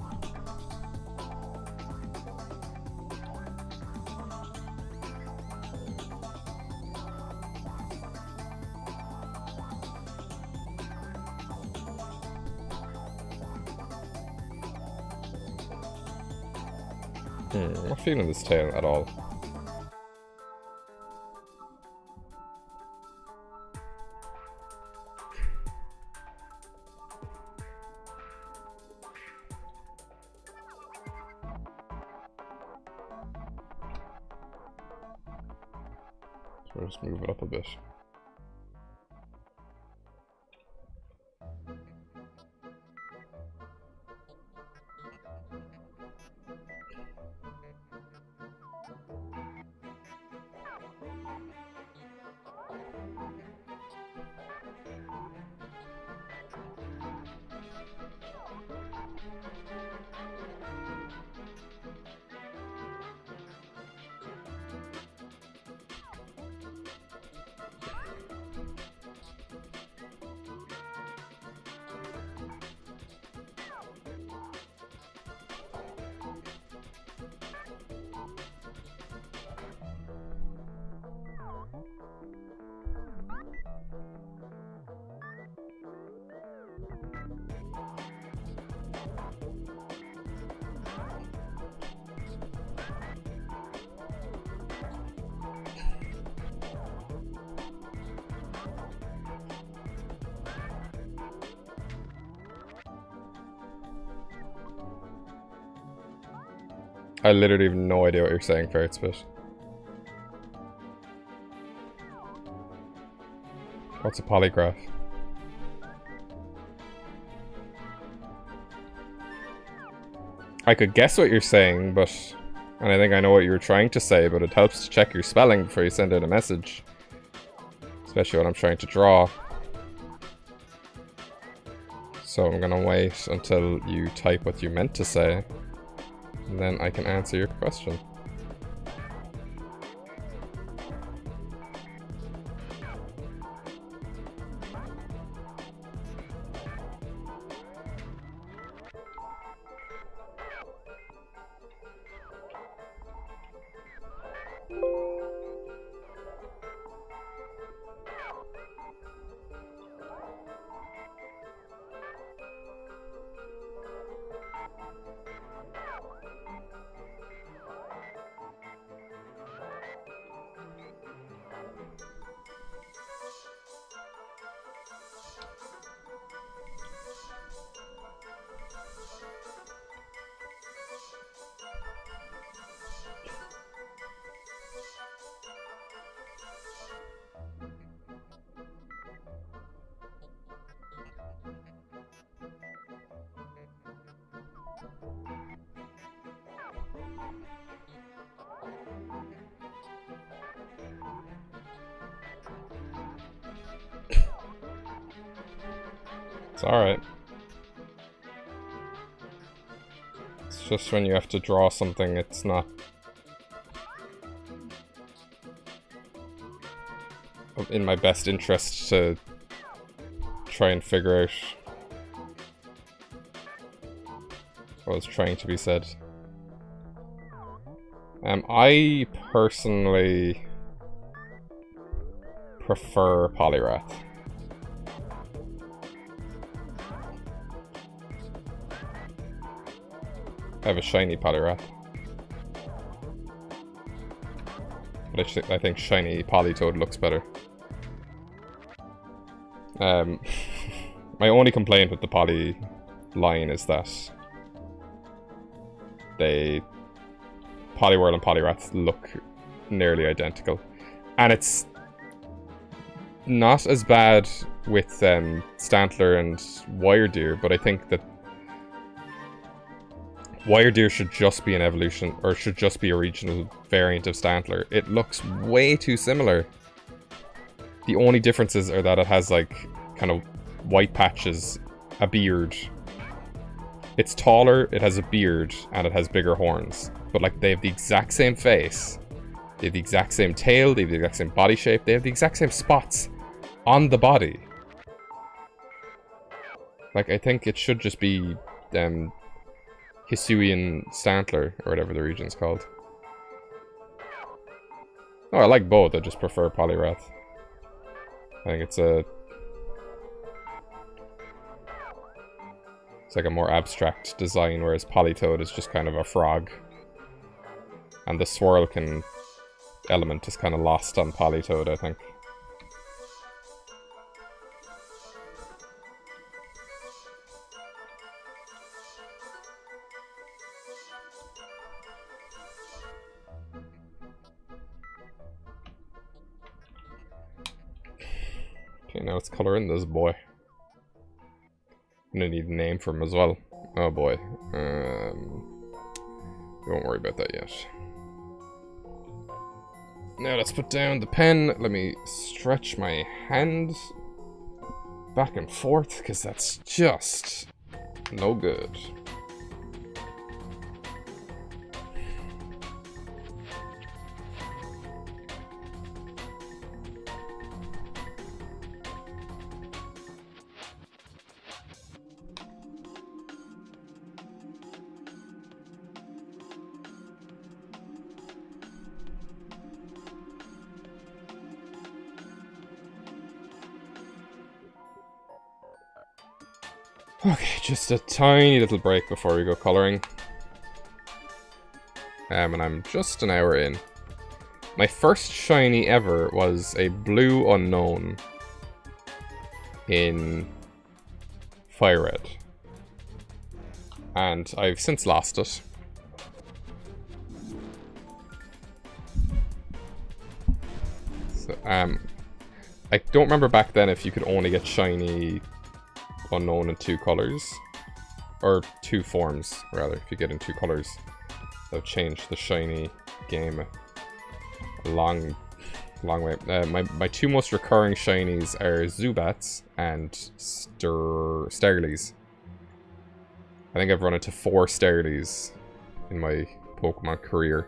I'm not feeling this tail at all. So I'll just move it up a bit. I literally have no idea what you're saying, Ferretspit. What's a polygraph? I could guess what you're saying, but... And I think I know what you were trying to say, but it helps to check your spelling before you send out a message. Especially when I'm trying to draw. So I'm gonna wait until you type what you meant to say. And then I can answer your question. It's alright. It's just when you have to draw something, it's not in my best interest to try and figure out what was trying to be said. I personally prefer Polyrath. I have a shiny Polyrath. But I think shiny Polytoad looks better. My only complaint with the Poly line is that Poliwhirl and Polyrath look nearly identical. And it's not as bad with Stantler and Wiredeer, but I think that Wiredeer should just be an evolution, or should just be a regional variant of Stantler. It looks way too similar. The only differences are that it has like kind of white patches, a beard. It's taller, it has a beard, and it has bigger horns. But like they have the exact same face. They have the exact same tail, they have the exact same body shape, they have the exact same spots on the body. Like I think it should just be Hisuian Stantler, or whatever the region's called. Oh, I like both, I just prefer Polyrath. I think it's like a more abstract design, whereas Polytoad is just kind of a frog. And the swirlkin element is kind of lost on Polytoad, I think. Okay, now let's color in this boy. I'm gonna need a name for him as well. Oh boy. Don't worry about that yet. Now let's put down the pen. Let me stretch my hand back and forth, because that's just no good. Okay, just a tiny little break before we go colouring. And I'm just an hour in. My first shiny ever was a blue unknown in Fire Red. And I've since lost it. So, I don't remember back then if you could only get shiny unknown in 2 colors, or 2 forms rather. If you get in 2 colors, they'll change the shiny game a long way. My 2 most recurring shinies are Zubats and Starlies. I think I've run into 4 Starlies in my Pokemon career,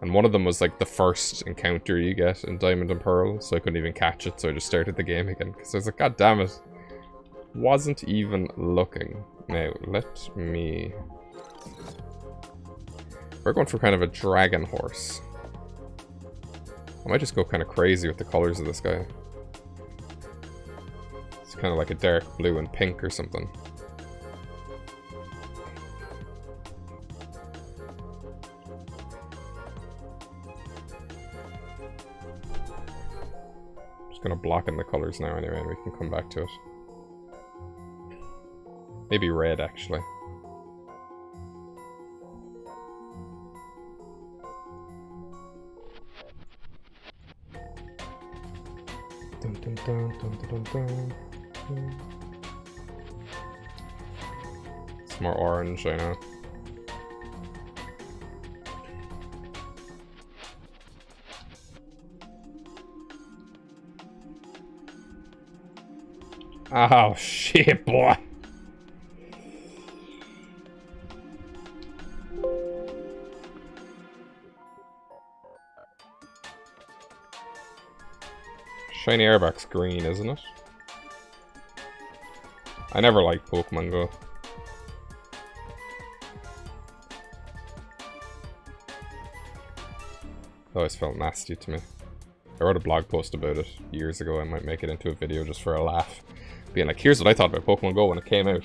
and one of them was like the first encounter you get in Diamond and Pearl, so I couldn't even catch it, so I just started the game again because I was like, god damn it. Wasn't even looking. Now, let me... We're going for kind of a dragon horse. I might just go kind of crazy with the colors of this guy. It's kind of like a dark blue and pink or something. Just gonna block in the colors now anyway, and we can come back to it. Maybe red, actually. Dun, dun, dun, dun, dun, dun, dun. It's more orange, I know. Oh, shit, boy. Shiny Airback's green, isn't it? I never liked Pokemon Go. It always felt nasty to me. I wrote a blog post about it years ago. I might make it into a video just for a laugh. Being like, here's what I thought about Pokemon Go when it came out.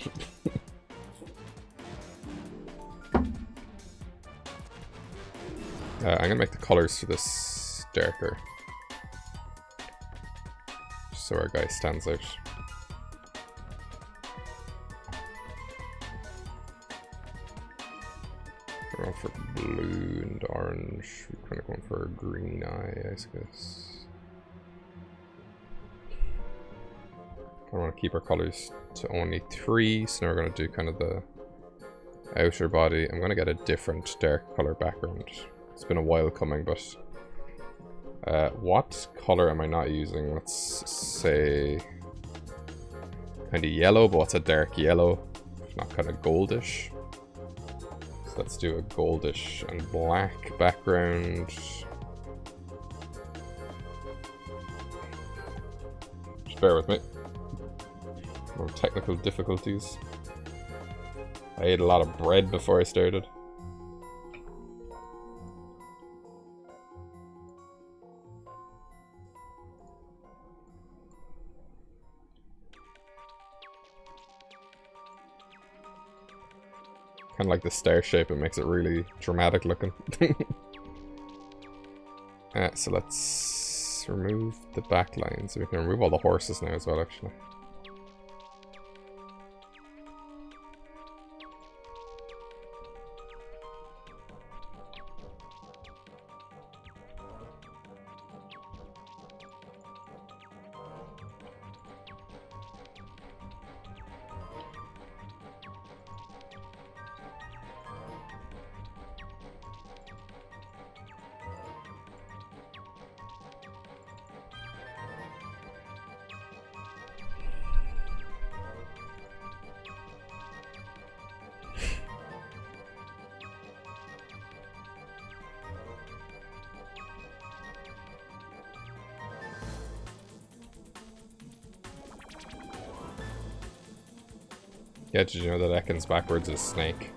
I'm gonna make the colors for this darker. Just so our guy stands out. We're going for blue and orange. We're kind of going for a green eye, I guess. I want to keep our colors to only 3, so now we're going to do kind of the outer body. I'm going to get a different dark color background. It's been a while coming, but what color am I not using? Let's say kind of yellow, but what's a dark yellow? Not kind of goldish. So let's do a goldish and black background. Just bear with me. More technical difficulties. I ate a lot of bread before I started. Kind of like the star shape, it makes it really dramatic looking. So let's remove the back lines. We can remove all the horses now as well, actually. Yeah, did you know that Ekans backwards is snake?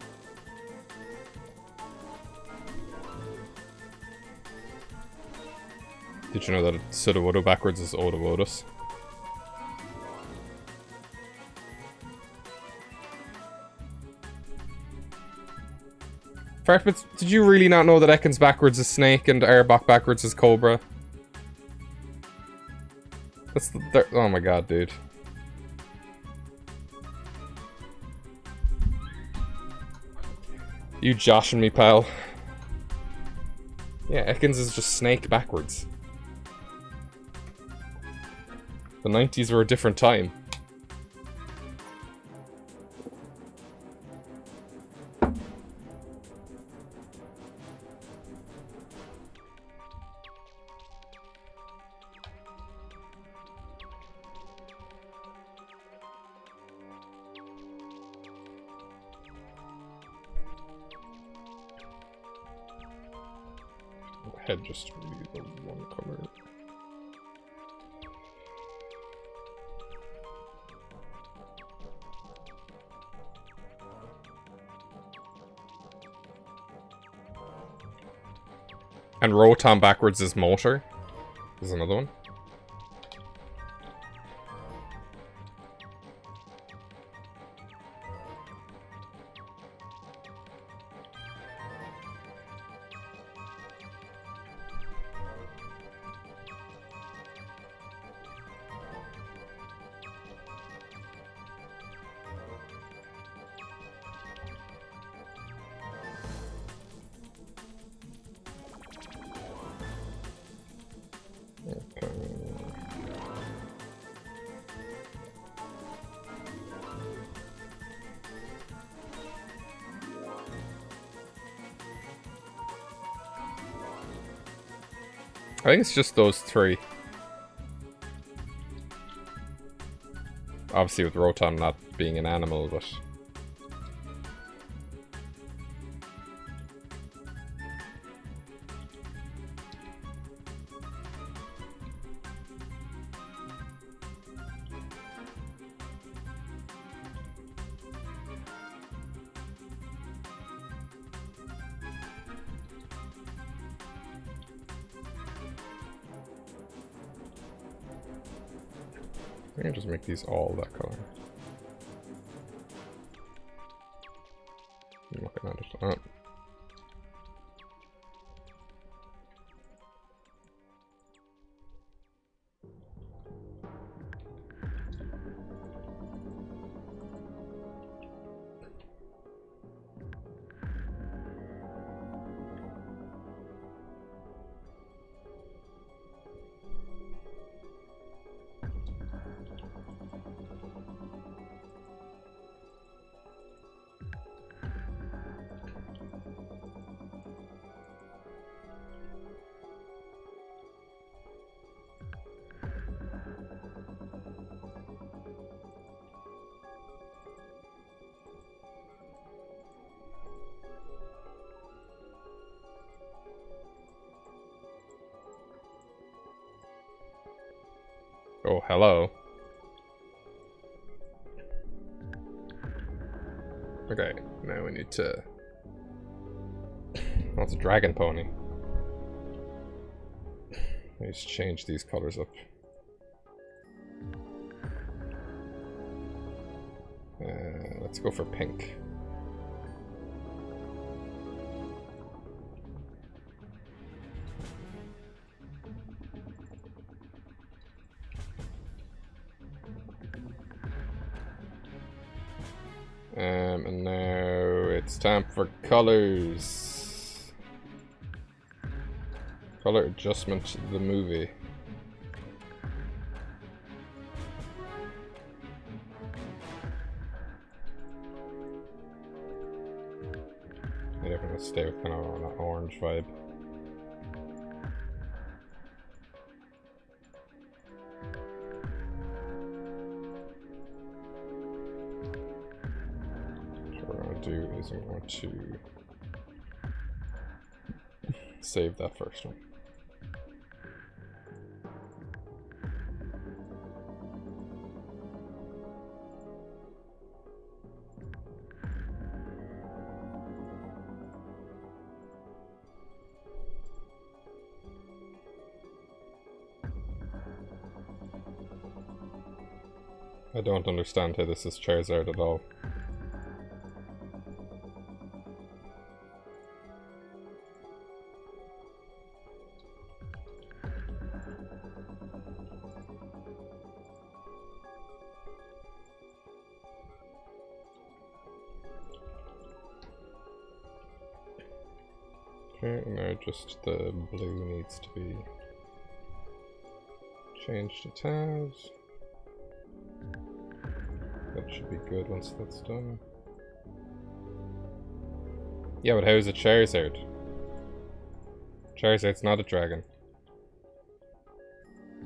Did you know that Sudowoodo backwards is Odawodus? Fartbits, did you really not know that Ekans backwards is snake and Arbok backwards is cobra? That's the... Oh my god, dude. You joshing me, pal. Yeah, Ekans is just snake backwards. The 90s were a different time. Head just really the one color. And Rotom backwards is motor. There's another one. I think it's just those 3. Obviously with Rotom not being an animal, but... I can just make these all that color. I'm looking at it. Oh. Oh, hello. Okay, now we need to... Oh, it's a dragon pony. Let's change these colors up. Let's go for pink. And now it's time for colors. Color adjustment, the movie. Yeah, I'm gonna stay with kind of an orange vibe. Do is I want to save that first one. I don't understand how this is Charizard at all. Okay, now just the blue needs to be changed to tabs. That should be good once that's done. Yeah, but how is it Charizard? Charizard's not a dragon.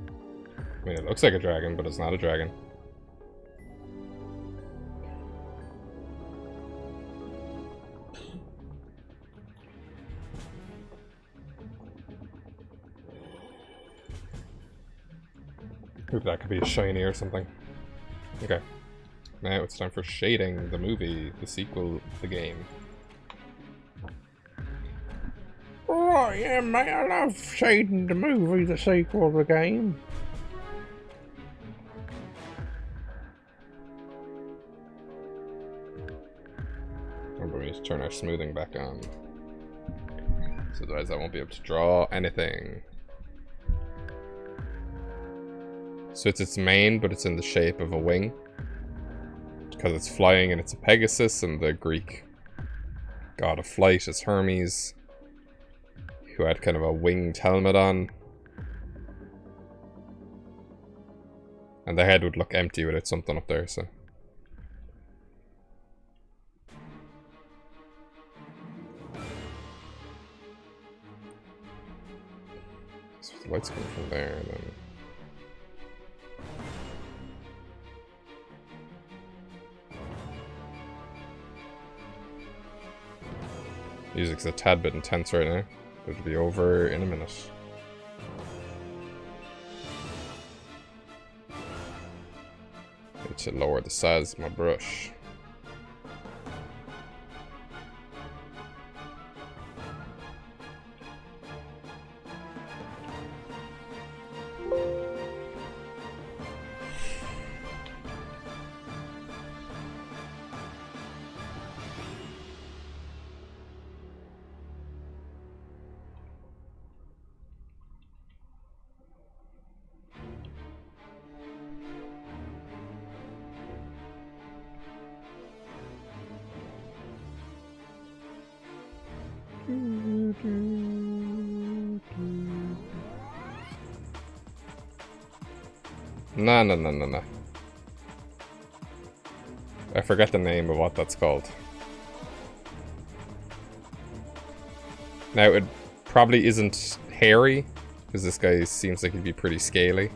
I mean, it looks like a dragon, but it's not a dragon. Ooh, that could be a shiny or something. Okay. Now it's time for shading the movie, the sequel, the game. Oh, yeah, mate, I love shading the movie, the sequel, the game. Remember, we need to turn our smoothing back on. So otherwise I won't be able to draw anything. So it's its mane, but it's in the shape of a wing. Because it's flying and it's a Pegasus, and the Greek god of flight is Hermes, who had kind of a winged helmet on. And the head would look empty without something up there, so. So the light's coming from there, and then. Music's a tad bit intense right now. It'll be over in a minute. Need to lower the size of my brush. No. I forget the name of what that's called. Now, it probably isn't hairy, because this guy seems like he'd be pretty scaly.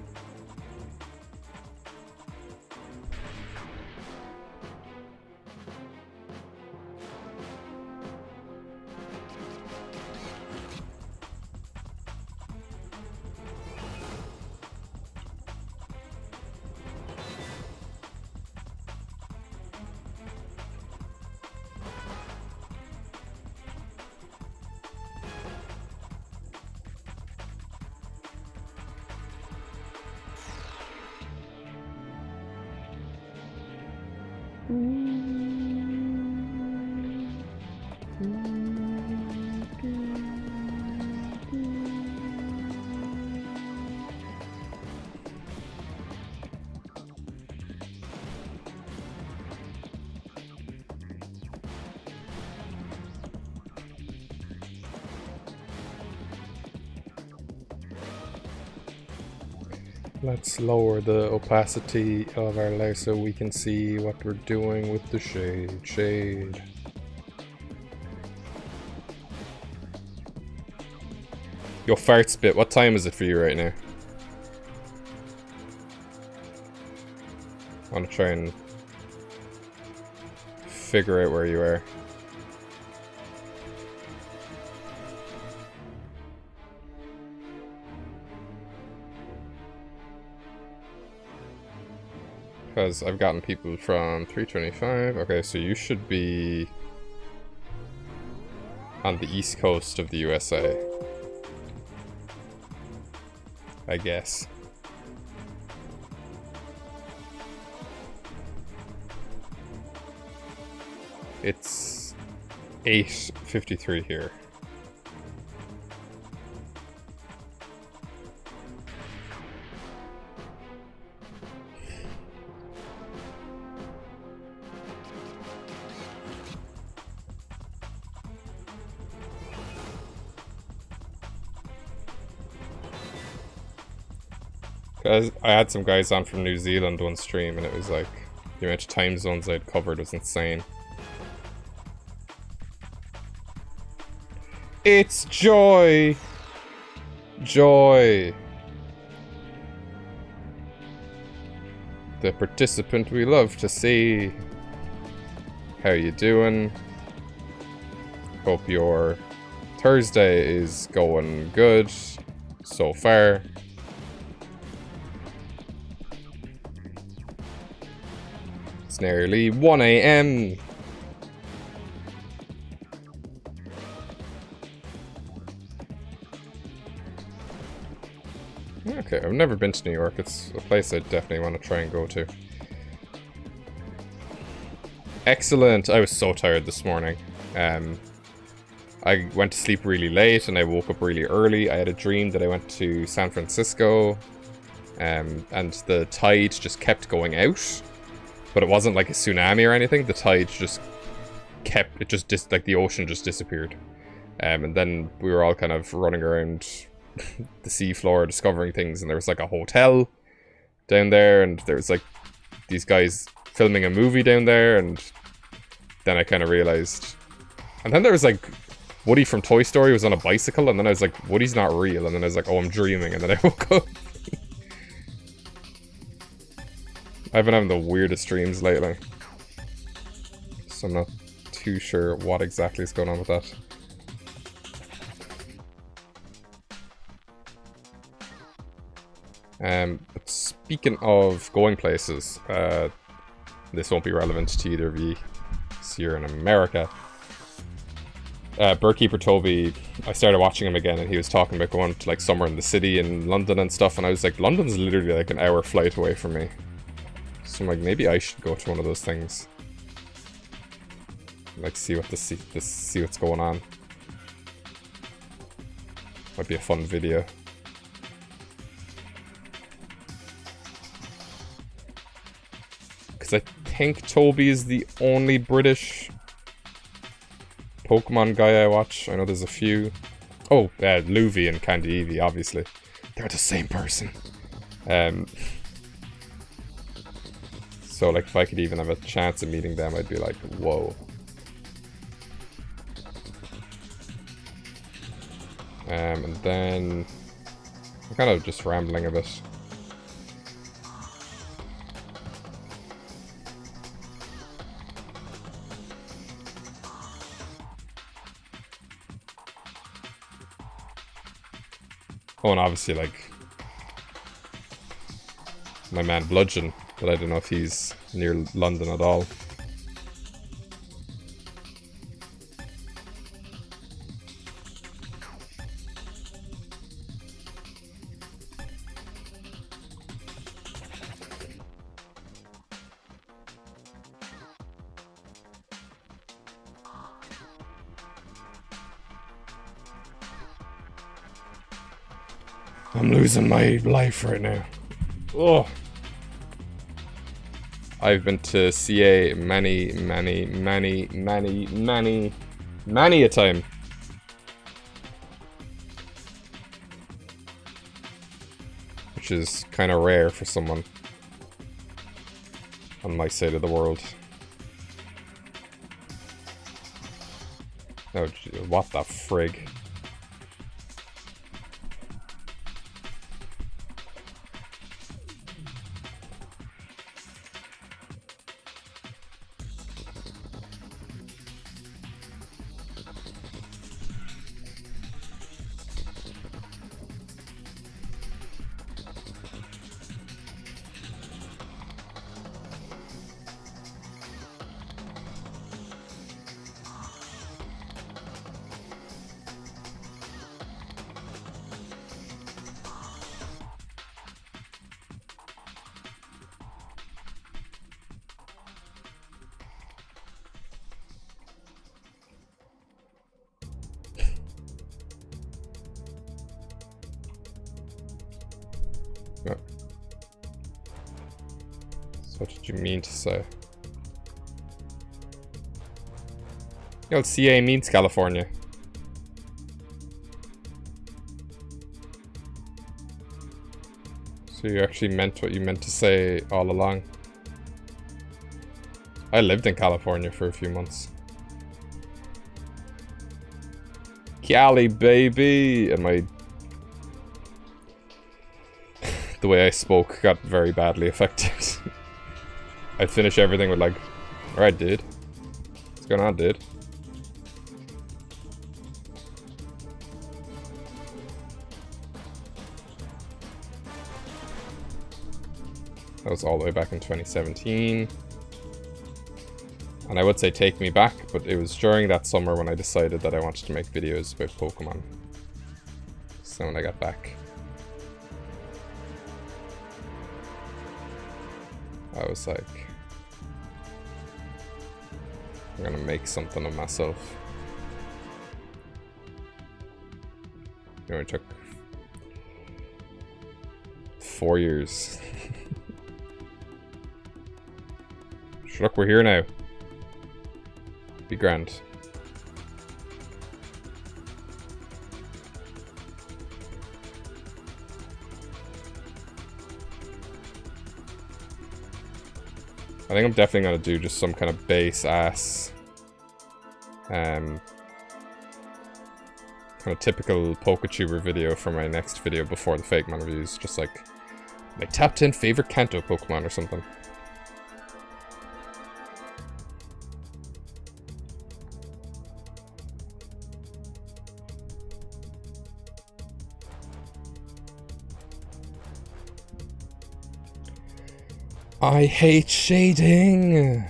Let's lower the opacity of our layer so we can see what we're doing with the shade. Yo, fart spit, what time is it for you right now? I want to try and figure out where you are. Because I've gotten people from 325. Okay, so you should be on the east coast of the USA, I guess. It's 8:53 here. I had some guys on from New Zealand one stream, and it was like, the amount of time zones I'd covered was insane. It's Joy! Joy! The participant we love to see. How you doing? Hope your Thursday is going good so far. It's nearly 1 AM. Okay, I've never been to New York. It's a place I definitely want to try and go to. Excellent. I was so tired this morning. I went to sleep really late and I woke up really early. I had a dream that I went to San Francisco, and the tide just kept going out. But it wasn't like a tsunami or anything. The tide just kept, like the ocean just disappeared. And then we were all kind of running around the seafloor discovering things, and there was like a hotel down there, and there was like these guys filming a movie down there, and then I kind of realized. And then there was like Woody from Toy Story was on a bicycle, and then I was like, Woody's not real, and then I was like, oh, I'm dreaming, and then I woke up. I've been having the weirdest dreams lately, so I'm not too sure what exactly is going on with that. But speaking of going places, this won't be relevant to either of you, so you're in America. Birdkeeper Toby, I started watching him again and he was talking about going to like somewhere in the city in London and stuff, and I was like, London's literally like an hour flight away from me. So I'm like, maybe I should go to one of those things. Like see what's going on. Might be a fun video. Because I think Toby is the only British Pokemon guy I watch. I know there's a few. Oh, Luvi and Candy Eevee, obviously. They're the same person. So, like, if I could even have a chance of meeting them, I'd be like, whoa. And then... I'm kind of just rambling a bit. Oh, and obviously, like, my man Bludgeon, but I don't know if he's near London at all. I'm losing my life right now. Oh. I've been to CA many a time. Which is kind of rare for someone on my side of the world. Oh, what the frig? Oh. So what did you mean to say? Yo, CA means California. So you actually meant what you meant to say all along. I lived in California for a few months. Cali, baby! And the way I spoke got very badly affected. I'd finish everything with like, alright dude, what's going on dude? That was all the way back in 2017. And I would say take me back, but it was during that summer when I decided that I wanted to make videos about Pokemon. So when I got back, I was like, I'm gonna make something of myself. You know, it took 4 years. Look, we're here now. Be grand. I think I'm definitely gonna do just some kind of base ass kind of typical PokeTuber video for my next video before the Fakemon reviews. Just like my top 10 favorite Kanto Pokemon or something. I hate shading.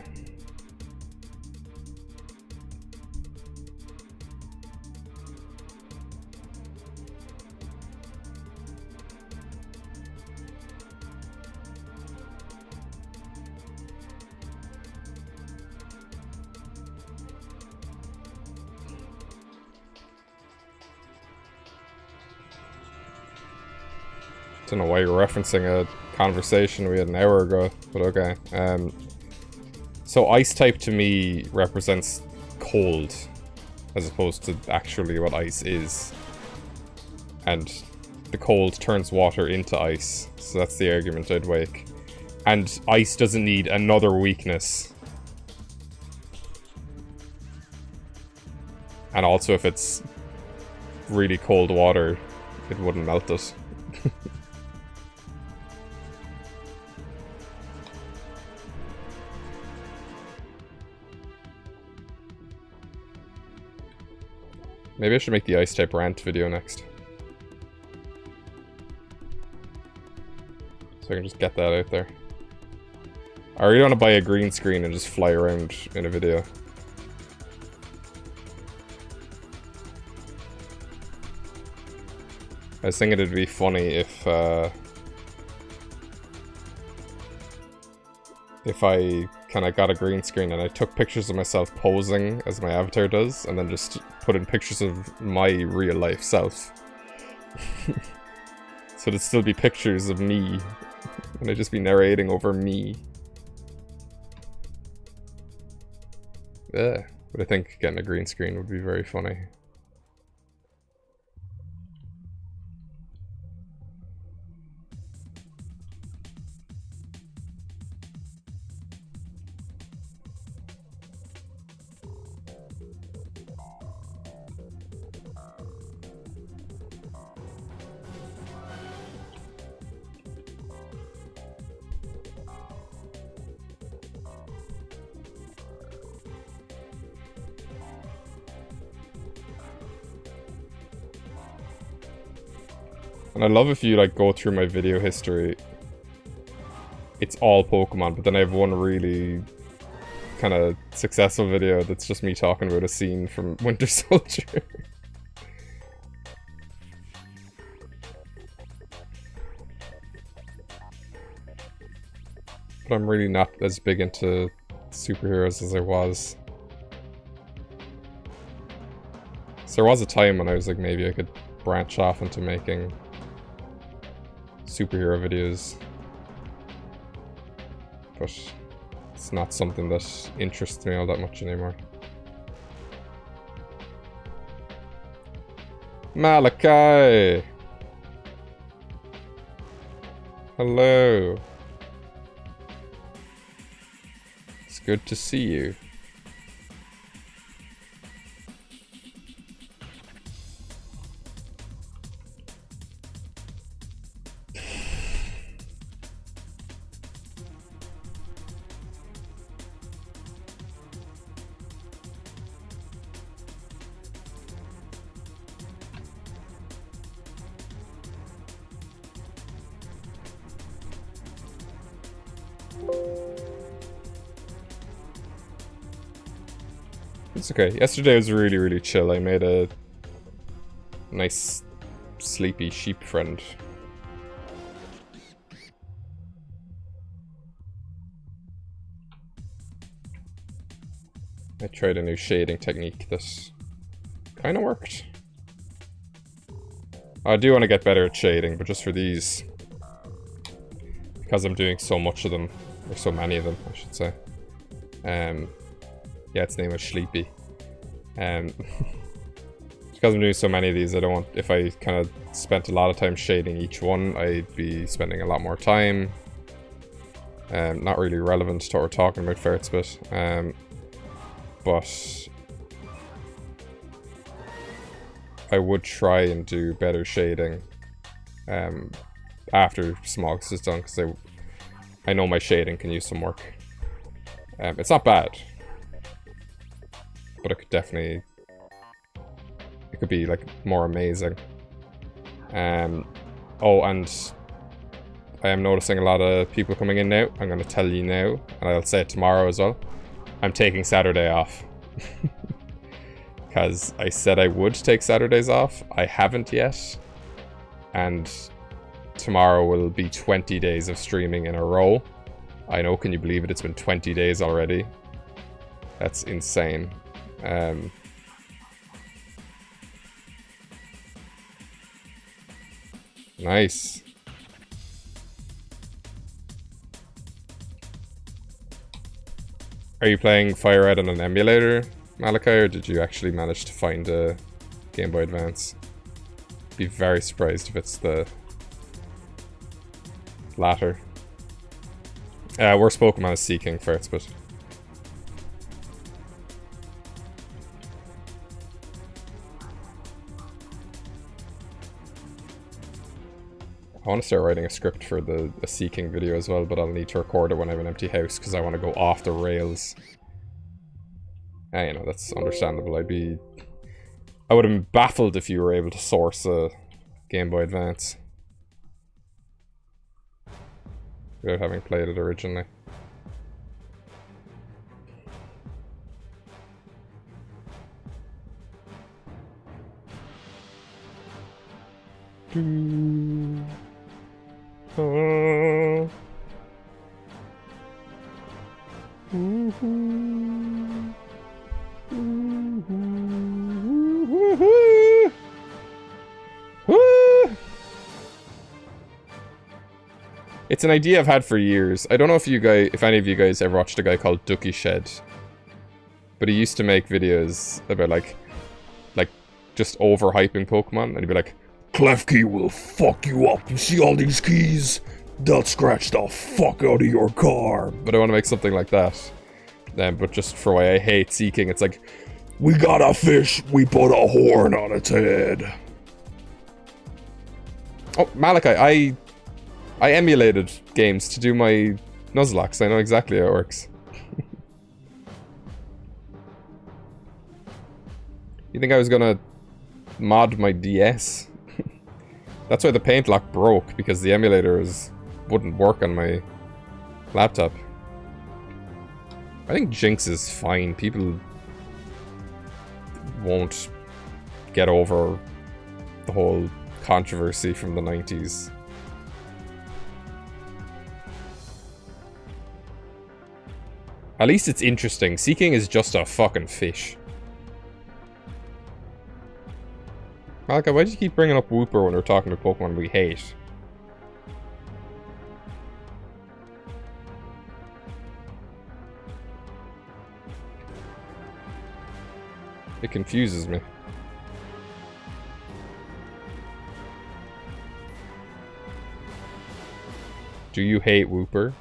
Don't know why you're referencing a conversation we had an hour ago, but okay. So ice type to me represents cold, as opposed to actually what ice is. And the cold turns water into ice, so that's the argument I'd make. And ice doesn't need another weakness. And also if it's really cold water, it wouldn't melt it. Maybe I should make the ice type rant video next. So I can just get that out there. I really want to buy a green screen and just fly around in a video. I was thinking it'd be funny if I kind of got a green screen and I took pictures of myself posing as my avatar does, and then just put in pictures of my real life self. So it'd still be pictures of me, and I'd just be narrating over me. Yeah, but I think getting a green screen would be very funny. And I love if you like go through my video history, it's all Pokemon, but then I have one really kind of successful video that's just me talking about a scene from Winter Soldier. But I'm really not as big into superheroes as I was. So there was a time when I was like, maybe I could branch off into making superhero videos, but it's not something that interests me all that much anymore. Malachi! Hello. It's good to see you. It's okay. Yesterday was really, really chill. I made a nice, sleepy sheep friend. I tried a new shading technique that kind of worked. I do want to get better at shading, but just for these, because I'm doing so much of them, or so many of them, I should say. Yeah, its name was Sleepy. Because I'm doing so many of these, I don't want, if I kind of spent a lot of time shading each one, I'd be spending a lot more time. Not really relevant to what we're talking about, Ferret's bit. But I would try and do better shading after Smaugust is done, because I know my shading can use some work. It's not bad, but it could definitely, it could be like more amazing. Oh, and I am noticing a lot of people coming in now. I'm going to tell you now, and I'll say it tomorrow as well. I'm taking Saturday off. Because I said I would take Saturdays off. I haven't yet. And tomorrow will be 20 days of streaming in a row. I know, can you believe it? It's been 20 days already. That's insane. Nice. Are you playing Fire Red on an emulator, Malachi, or did you actually manage to find a Game Boy Advance? Be very surprised if it's the latter. Worst Pokemon is Seeking first, but I want to start writing a script for the Seeking video as well, but I'll need to record it when I have an empty house because I want to go off the rails. You know, that's understandable. I would have been baffled if you were able to source a Game Boy Advance without having played it originally. It's an idea I've had for years. I don't know if any of you guys ever watched a guy called Ducky Shed, but he used to make videos about like just overhyping Pokemon, and he'd be like, Klefki will fuck you up. You see all these keys? They'll scratch the fuck out of your car. But I want to make something like that. But just for why I hate Seeking, it's like, we got a fish, we put a horn on its head. Oh, Malachi, I emulated games to do my Nuzlocke. I know exactly how it works. You think I was gonna mod my DS? That's why the paint lock broke, because the emulator wouldn't work on my laptop. I think Jinx is fine. People won't get over the whole controversy from the 90s. At least it's interesting. Seeking is just a fucking fish. Malachi, why do you keep bringing up Wooper when we're talking about Pokemon we hate? It confuses me. Do you hate Wooper?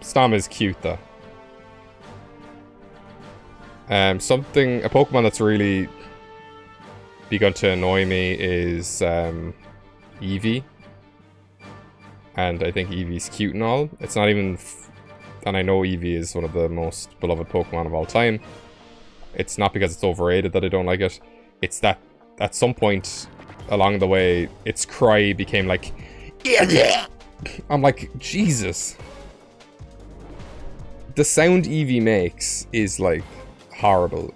Stom is cute though. A Pokemon that's really begun to annoy me is Eevee. And I think Eevee's cute and all. It's not even... and I know Eevee is one of the most beloved Pokemon of all time. It's not because it's overrated that I don't like it. It's that at some point along the way, its cry became like... I'm like, Jesus. The sound Eevee makes is like horrible.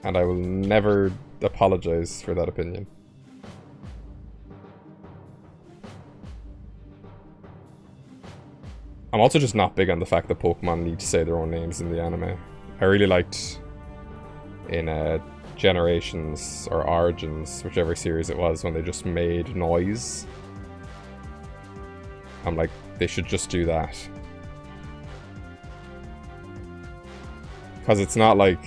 And I will never apologize for that opinion. I'm also just not big on the fact that Pokemon need to say their own names in the anime. I really liked in Generations or Origins, whichever series it was, when they just made noise. I'm like, they should just do that. Because it's not like,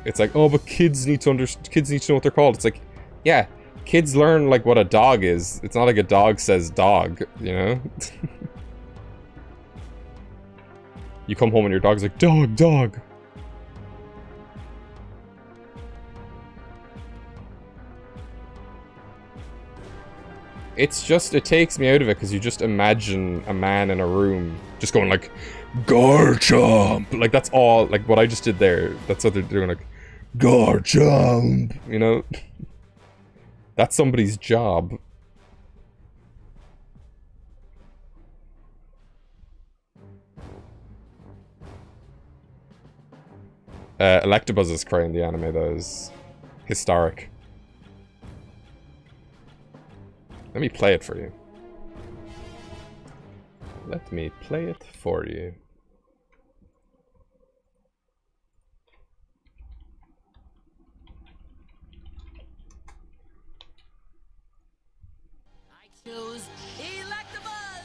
it's like, oh, but kids need to know what they're called. It's like, yeah, kids learn like what a dog is. It's not like a dog says dog, you know? You come home and your dog's like, dog, dog. it's just, it takes me out of it because you just imagine a man in a room just going like, Garchomp! like that's all, like what I just did there, that's what they're doing, like, Garchomp! you know? That's somebody's job. Electabuzz is crying the anime, that is historic. Let me play it for you. Let me play it for you. I choose Electabuzz!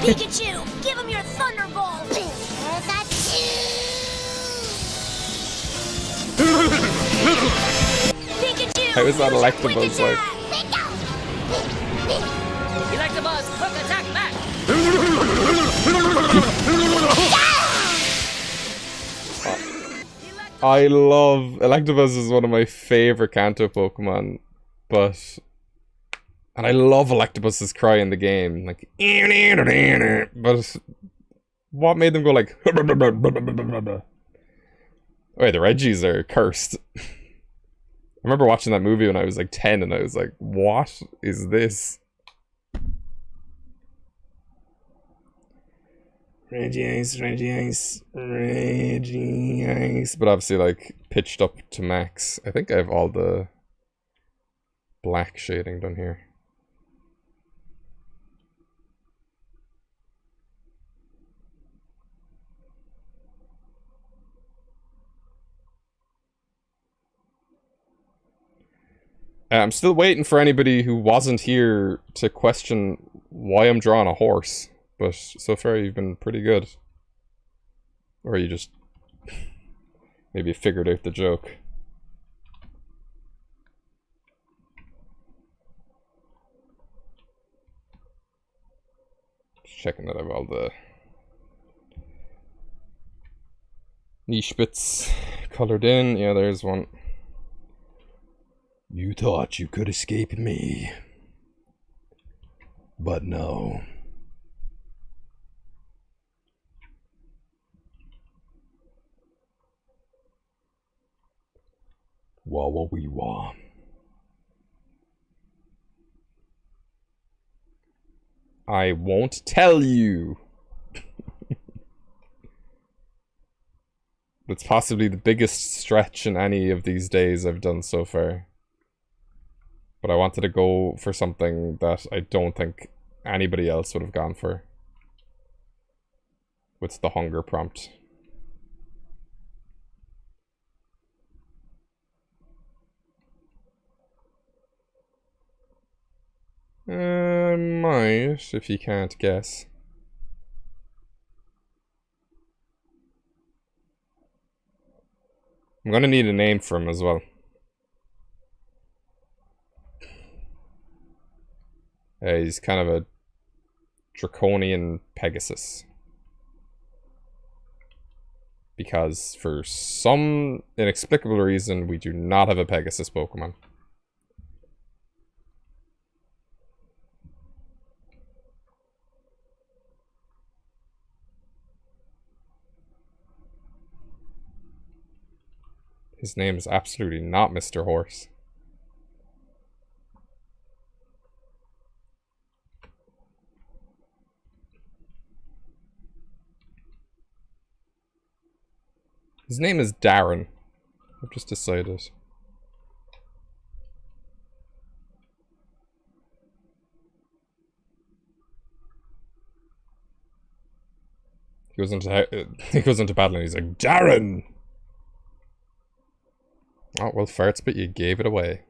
Pikachu, give him your Thunderbolt! Pikachu! How is that use your Electabuzz quick like? attack! Electabuzz, quick attack back! I love... Electabuzz is one of my favorite Kanto Pokemon, but... And I love Electabuzz's cry in the game, like... But... What made them go like... Wait, the Reggies are cursed. I remember watching that movie when I was like 10 and I was like, what is this? Regice, Regice, Regice. But obviously like pitched up to max. I think I have all the black shading done here. I'm still waiting for anybody who wasn't here to question why I'm drawing a horse, but so far you've been pretty good. Or you just maybe figured out the joke. Just checking that I have all the niche bits colored in. Yeah, there's one. You thought you could escape me. But no. Wah wah wee wah. I won't tell you. It's possibly the biggest stretch in any of these days I've done so far. But I wanted to go for something that I don't think anybody else would have gone for. With the hunger prompt. I might, if you can't guess. I'm gonna need a name for him as well. He's kind of a draconian Pegasus. Because for some inexplicable reason, we do not have a Pegasus Pokemon. His name is absolutely not Mr. Horse. His name is Darren. I've just decided. He goes into battle and he's like, Darren! Oh, well, farts, but you gave it away.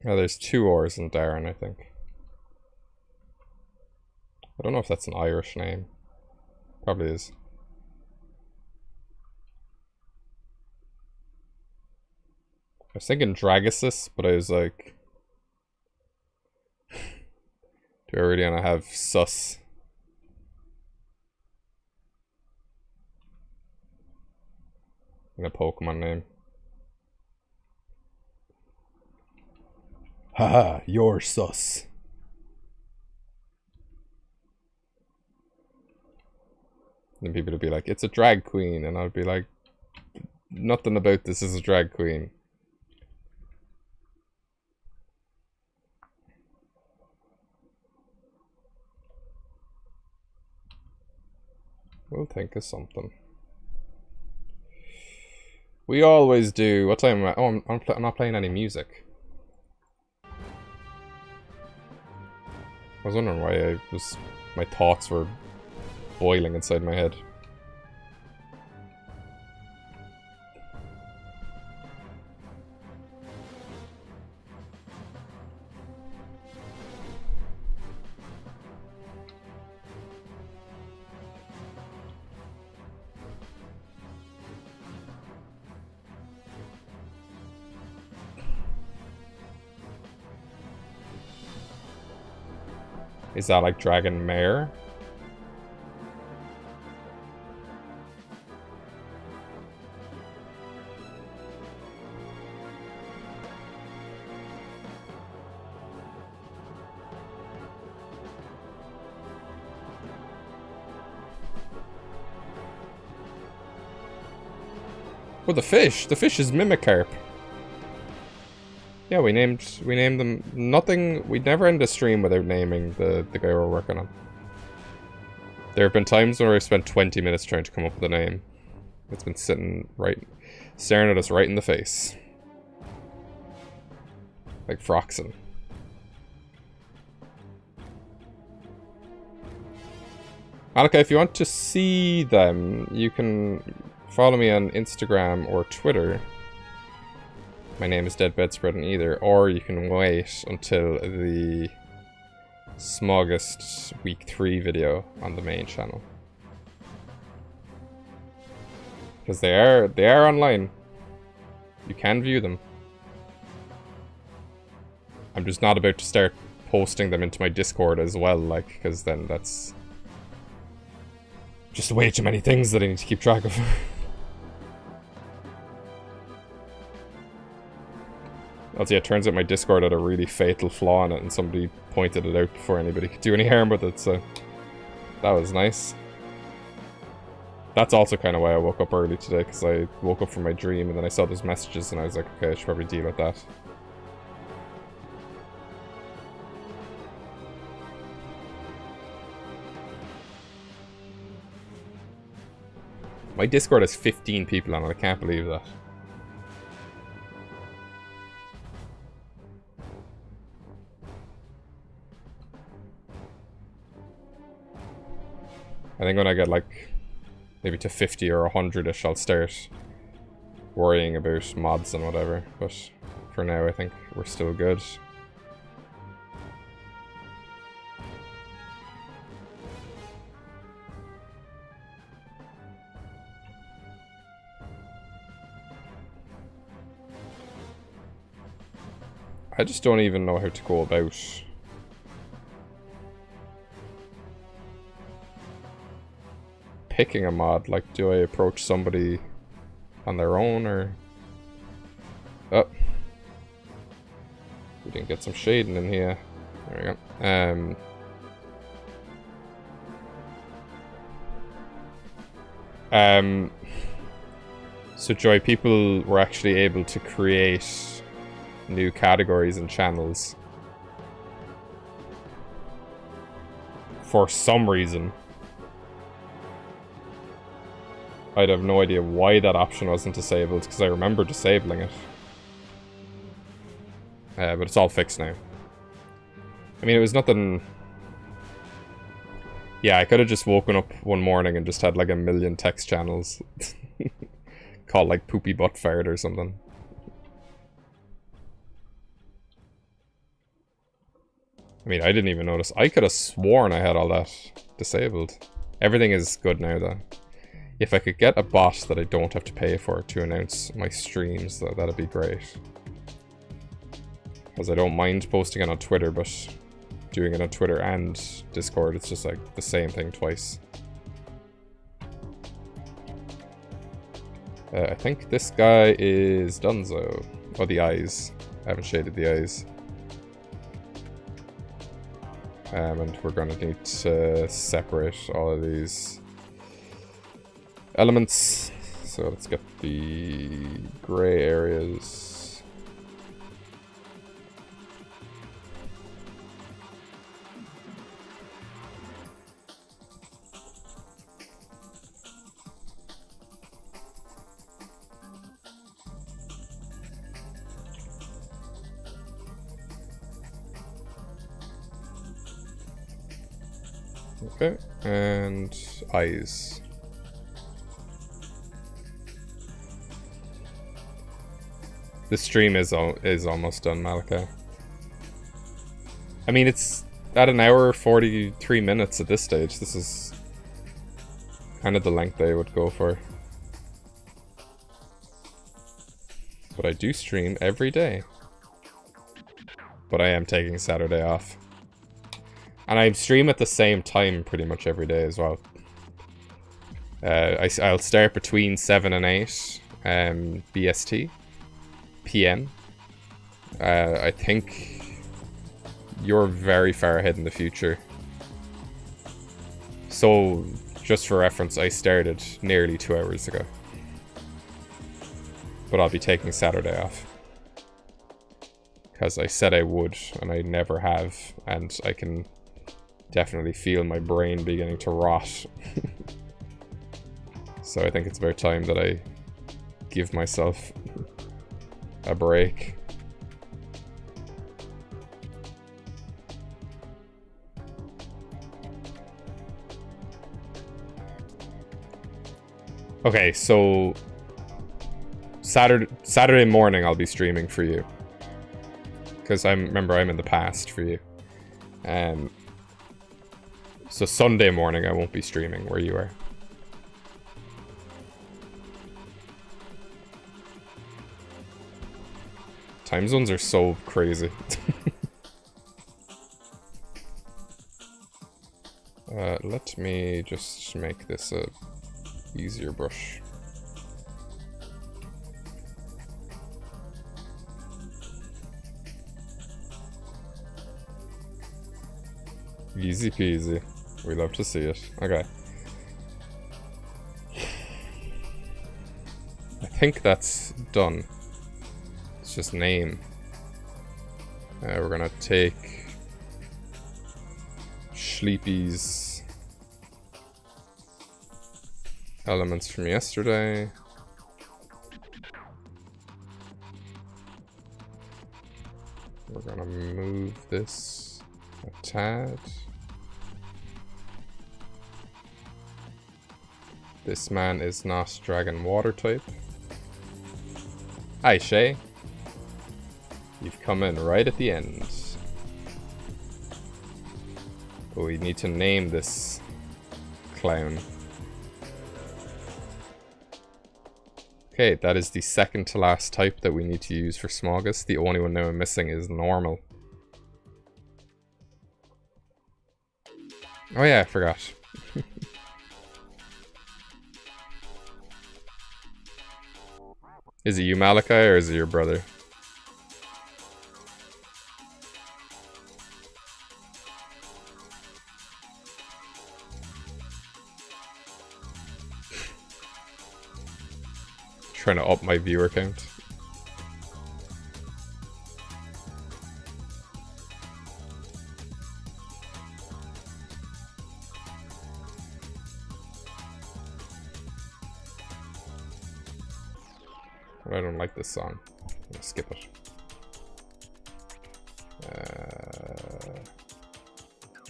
Oh, there's 2 R's in Darren, I think. I don't know if that's an Irish name. Probably is. I was thinking Dragosis, but I was like... do I really want to have sus? In a Pokemon name. Haha, you're sus. And people would be like, it's a drag queen. And I'd be like, nothing about this is a drag queen. We'll think of something. We always do. What time am I? Oh, I'm not playing any music. I was wondering why my thoughts were boiling inside my head. Is that like Dragon Mare? Oh, the fish! The fish is Mimicarp. Yeah, we named them. Nothing. We'd never end a stream without naming the guy we're working on. There have been times where I've spent 20 minutes trying to come up with a name. It's been sitting right, staring at us right in the face. Like Froxen. Alika, if you want to see them, you can follow me on Instagram or Twitter. My name is DeadBedInstead in either, or you can wait until the Smaugust week 3 video on the main channel. Because they are online. You can view them. I'm just not about to start posting them into my Discord as well, like, because then that's just way too many things that I need to keep track of. Also, yeah, it turns out my Discord had a really fatal flaw in it, and somebody pointed it out before anybody could do any harm with it, so that was nice. That's also kind of why I woke up early today, because I woke up from my dream, and then I saw those messages, and I was like, okay, I should probably deal with that. My Discord has 15 people on it, I can't believe that. I think when I get like maybe to 50 or 100ish, I'll start worrying about mods and whatever. But for now, I think we're still good. I just don't even know how to go about picking a mod. Like, do I approach somebody on their own, or... Oh. We didn't get some shading in here. There we go. So Joy, people were actually able to create new categories and channels for some reason. I'd have no idea why that option wasn't disabled, because I remember disabling it. But it's all fixed now. I mean, it was nothing... Yeah, I could have just woken up one morning and just had like a million text channels. Called like Poopy Butt Fart or something. I mean, I didn't even notice. I could have sworn I had all that disabled. Everything is good now, though. If I could get a bot that I don't have to pay for to announce my streams, though, that'd be great. Because I don't mind posting it on Twitter, but doing it on Twitter and Discord, it's just like the same thing twice. I think this guy is Dunzo. Oh, the eyes. I haven't shaded the eyes. And we're going to need to separate all of these elements. So let's get the gray areas. Okay, and eyes. The stream is almost done, Malachi. I mean, it's at an hour 43 minutes at this stage. This is kind of the length I would go for. But I do stream every day. But I am taking Saturday off. And I stream at the same time pretty much every day as well. I'll start between 7 and 8 BST. PM. I think you're very far ahead in the future. So, just for reference, I started nearly 2 hours ago. But I'll be taking Saturday off. Because I said I would, and I never have, and I can definitely feel my brain beginning to rot. So I think it's about time that I give myself a break. Okay, so Saturday morning I'll be streaming for you. Because remember I'm in the past for you. So Sunday morning I won't be streaming where you are. Time zones are so crazy. Let me just make this a easier brush. Easy peasy. We love to see it. Okay. I think that's done. It's just name. We're gonna take Sleepy's elements from yesterday. We're gonna move this a tad. This man is not dragon water type. Hi Shay. You've come in right at the end. But we need to name this clown. Okay, that is the second to last type that we need to use for Smaugust. The only one now I'm missing is normal. Oh yeah, I forgot. Is it you, Malachi, or is it your brother? Trying to up my viewer count. I don't like this song. I'm gonna skip it.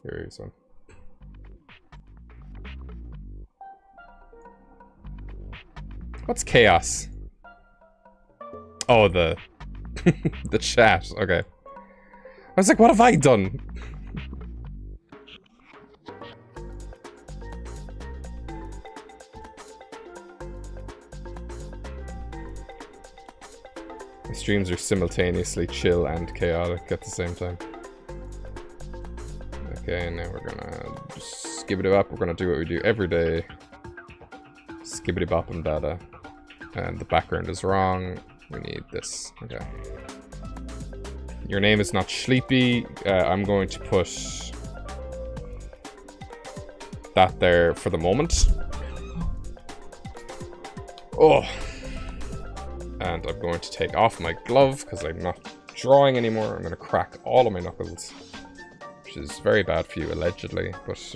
Here's one. What's chaos? Oh, the the chat. Okay. I was like, what have I done? The streams are simultaneously chill and chaotic at the same time. Okay, now we're gonna just skip it up. We're gonna do what we do every day. Skibbity bop and dada. And the background is wrong. We need this. Okay. Your name is not Sleepy. I'm going to put that there for the moment. Oh. And I'm going to take off my glove because I'm not drawing anymore. I'm going to crack all of my knuckles. Which is very bad for you, allegedly. But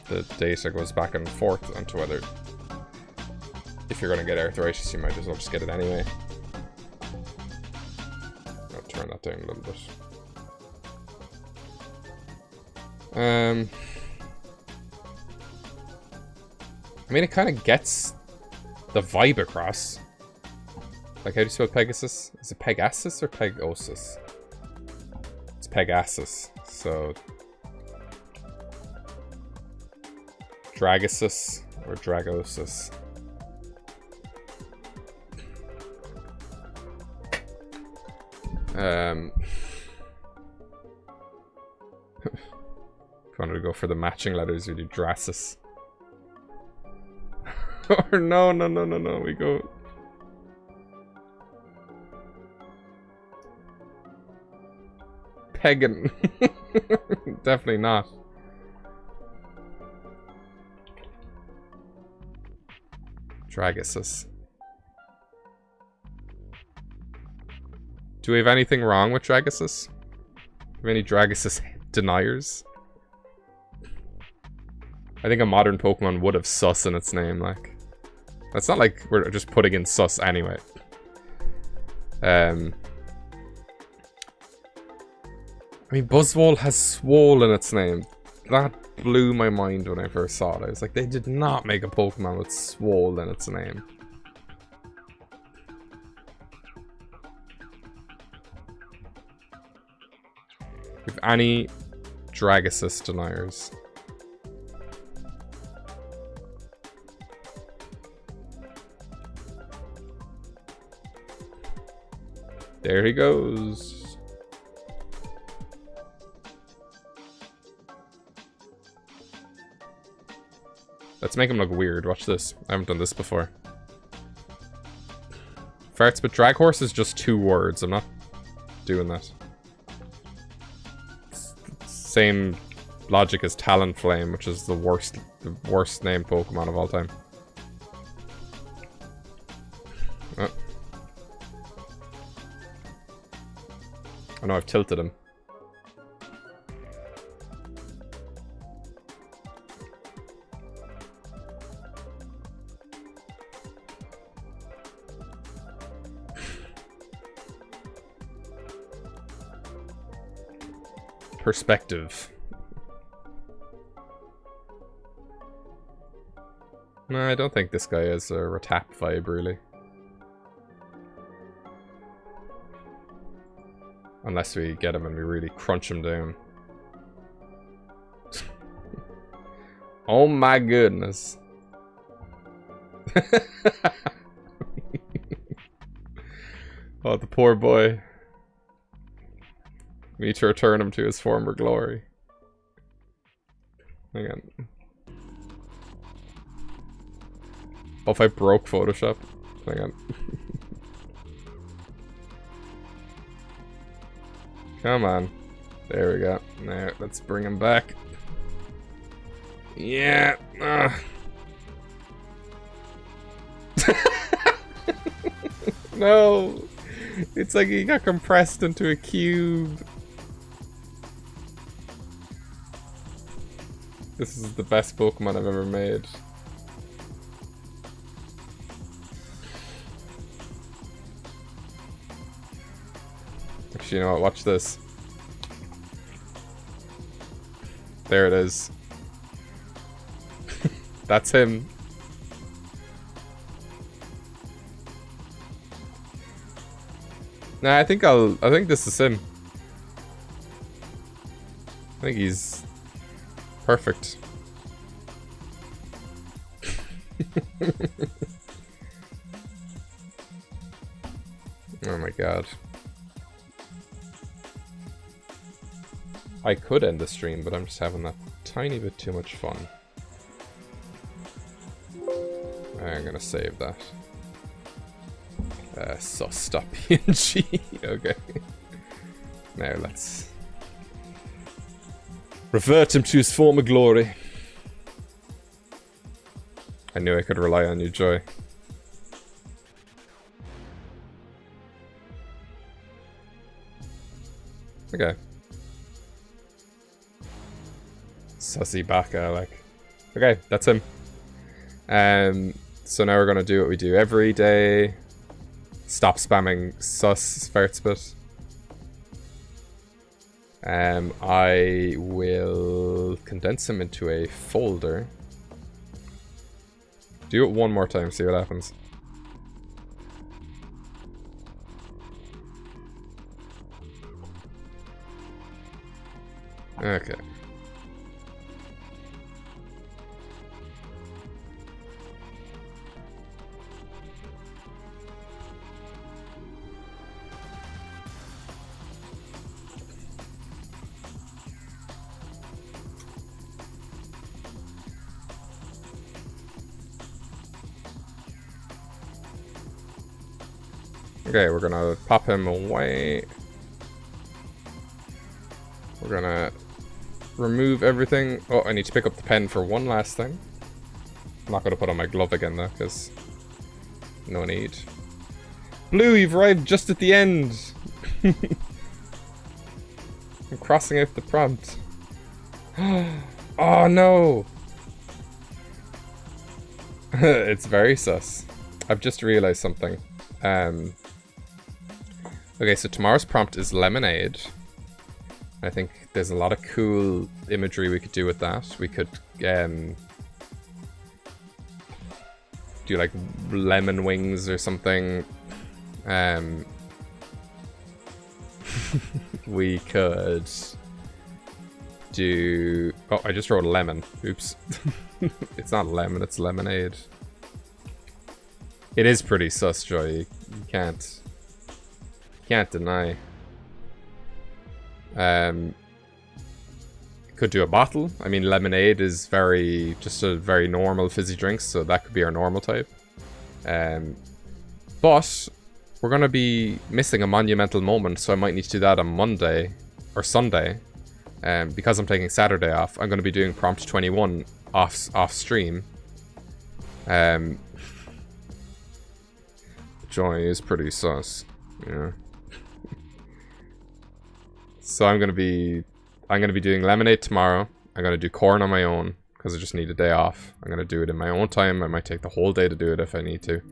the data goes back and forth onto whether... If you're going to get arthritis, you might as well just get it anyway. I'll turn that down a little bit. I mean, it kind of gets the vibe across. Like, how do you spell Pegasus? Is it Pegasus or Pegosus? It's Pegasus, so... Dragosus or Dragosus. If you wanted to go for the matching letters, you do Drasus. Or no, we go... Pagan. Definitely not. Dragosus. Do we have anything wrong with Dragosus? Have any Dragosus deniers? I think a modern Pokemon would have sus in its name, like. It's not like we're just putting in sus anyway. I mean, Buzzwole has swole in its name. That blew my mind when I first saw it. I was like, they did not make a Pokemon with swole in its name. If any Dragosus deniers. There he goes. Let's make him look weird. Watch this. I haven't done this before. Farts, but drag horse is just 2 words. I'm not doing that. Same logic as Talonflame, which is the worst named Pokemon of all time. Oh. I know I've tilted him. Perspective. No, I don't think this guy has a Ratap vibe, really. Unless we get him and we really crunch him down. Oh my goodness. Oh, the poor boy. We need to return him to his former glory. Hang on. Oh, if I broke Photoshop? Hang on. Come on. There we go. Now, let's bring him back. Yeah. No. It's like he got compressed into a cube. This is the best Pokemon I've ever made. Actually, you know what? Watch this. There it is. That's him. Nah, I think this is him. I think he's perfect. Oh my god. I could end the stream, but I'm just having that tiny bit too much fun. I'm gonna save that. sus.png. Okay. Now let's revert him to his former glory. I knew I could rely on you, Joy. Okay. Sussy Baka, like. Okay, that's him. So now we're gonna do what we do every day. Stop spamming sus fartspit. I will condense him into a folder. Do it one more time, see what happens. Okay. Okay, we're gonna pop him away. We're gonna remove everything. Oh, I need to pick up the pen for one last thing. I'm not gonna put on my glove again though, because no need. Blue, you've arrived just at the end. I'm crossing out the prompt. Oh no! It's very sus. I've just realized something. Okay, so tomorrow's prompt is lemonade. I think there's a lot of cool imagery we could do with that. We could do like lemon wings or something. We could do... Oh, I just wrote lemon. Oops. It's not lemon, it's lemonade. It is pretty sus, Joy. You can't deny. Could do a bottle. I mean, lemonade is just a very normal fizzy drink, so that could be our normal type. But we're gonna be missing a monumental moment, so I might need to do that on Monday or Sunday. Because I'm taking Saturday off, I'm gonna be doing prompt 21 off stream. Joy is pretty sus. Yeah. So I'm gonna be doing lemonade tomorrow. I'm gonna do corn on my own because I just need a day off. I'm gonna do it in my own time. I might take the whole day to do it if I need to.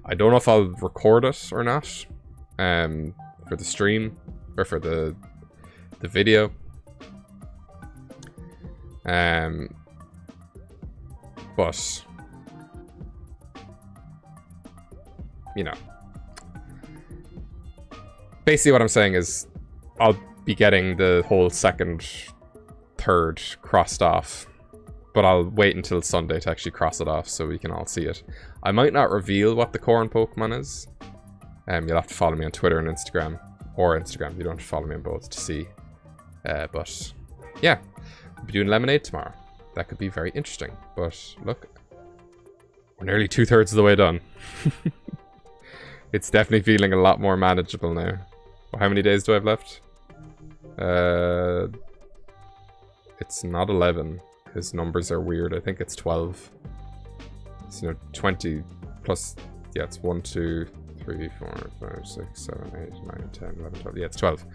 I don't know if I'll record it or not. For the stream or for the video. But you know, basically what I'm saying is I'll be getting the whole second, third crossed off, but I'll wait until Sunday to actually cross it off so we can all see it. I might not reveal what the corn Pokemon is. You'll have to follow me on Twitter and Instagram, or Instagram. You don't have to follow me on both to see. But yeah, I'll be doing lemonade tomorrow. That could be very interesting. But look, we're nearly 2/3 of the way done. It's definitely feeling a lot more manageable now. Well, how many days do I have left? It's not 11. His numbers are weird. I think it's 12. So, 20 plus... Yeah, it's 1, 2, 3, 4, 5, 6, 7, 8, 9, 10, 11, 12. Yeah, it's 12.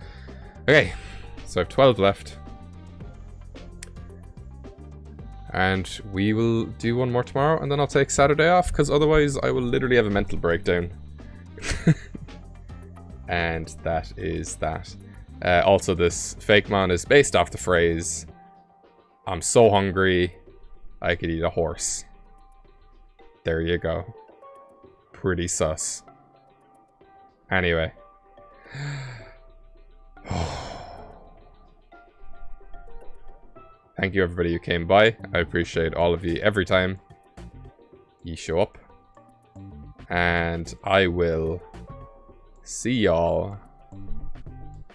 Okay, so I have 12 left. And we will do one more tomorrow, and then I'll take Saturday off, because otherwise I will literally have a mental breakdown. And that is that. Also, this Fakemon is based off the phrase, I'm so hungry, I could eat a horse. There you go. Pretty sus. Anyway. Thank you everybody who came by. I appreciate all of you every time you show up. And I will see y'all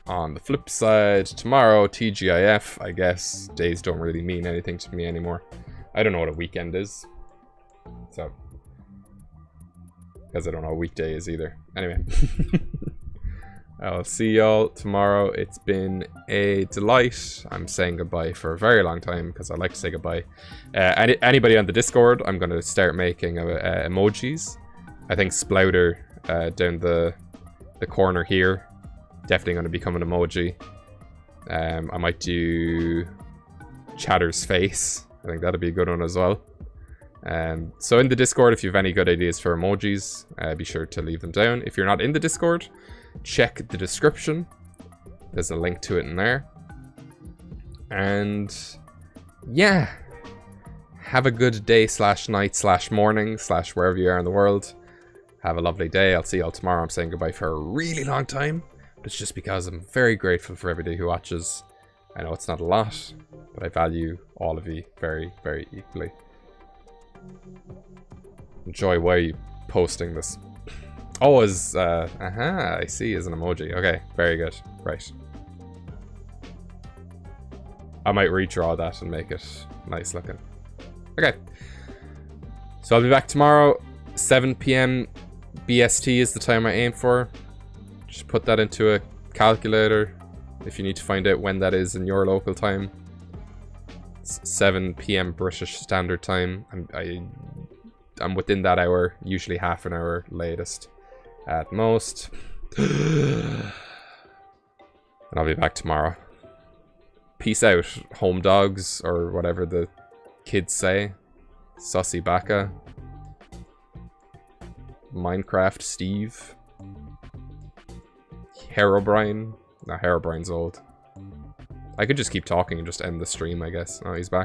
on the flip side. Tomorrow, TGIF, I guess. Days don't really mean anything to me anymore. I don't know what a weekend is. So, because I don't know what a weekday is either. Anyway. I'll see y'all tomorrow. It's been a delight. I'm saying goodbye for a very long time because I like to say goodbye. Anybody on the Discord, I'm going to start making emojis. I think Splouter down the corner here, definitely going to become an emoji. I might do Chatter's face. I think that'd be a good one as well. So in the Discord, if you have any good ideas for emojis, be sure to leave them down. If you're not in the Discord, check the description. There's a link to it in there. And yeah, have a good day / night / morning / wherever you are in the world. Have a lovely day. I'll see y'all tomorrow. I'm saying goodbye for a really long time, but it's just because I'm very grateful for everybody who watches. I know it's not a lot, but I value all of you very, very equally. Enjoy while you posting this. Oh, as I see, as an emoji. Okay, very good. Right. I might redraw that and make it nice looking. Okay. So I'll be back tomorrow, 7 PM BST is the time I aim for. Just put that into a calculator if you need to find out when that is in your local time. It's 7 PM British Standard Time. I'm within that hour, usually half an hour latest at most. And I'll be back tomorrow. Peace out, home dogs, or whatever the kids say. Sussy Baka. Minecraft Steve. Herobrine. No, Herobrine's old. I could just keep talking and just end the stream, I guess. Oh, he's back.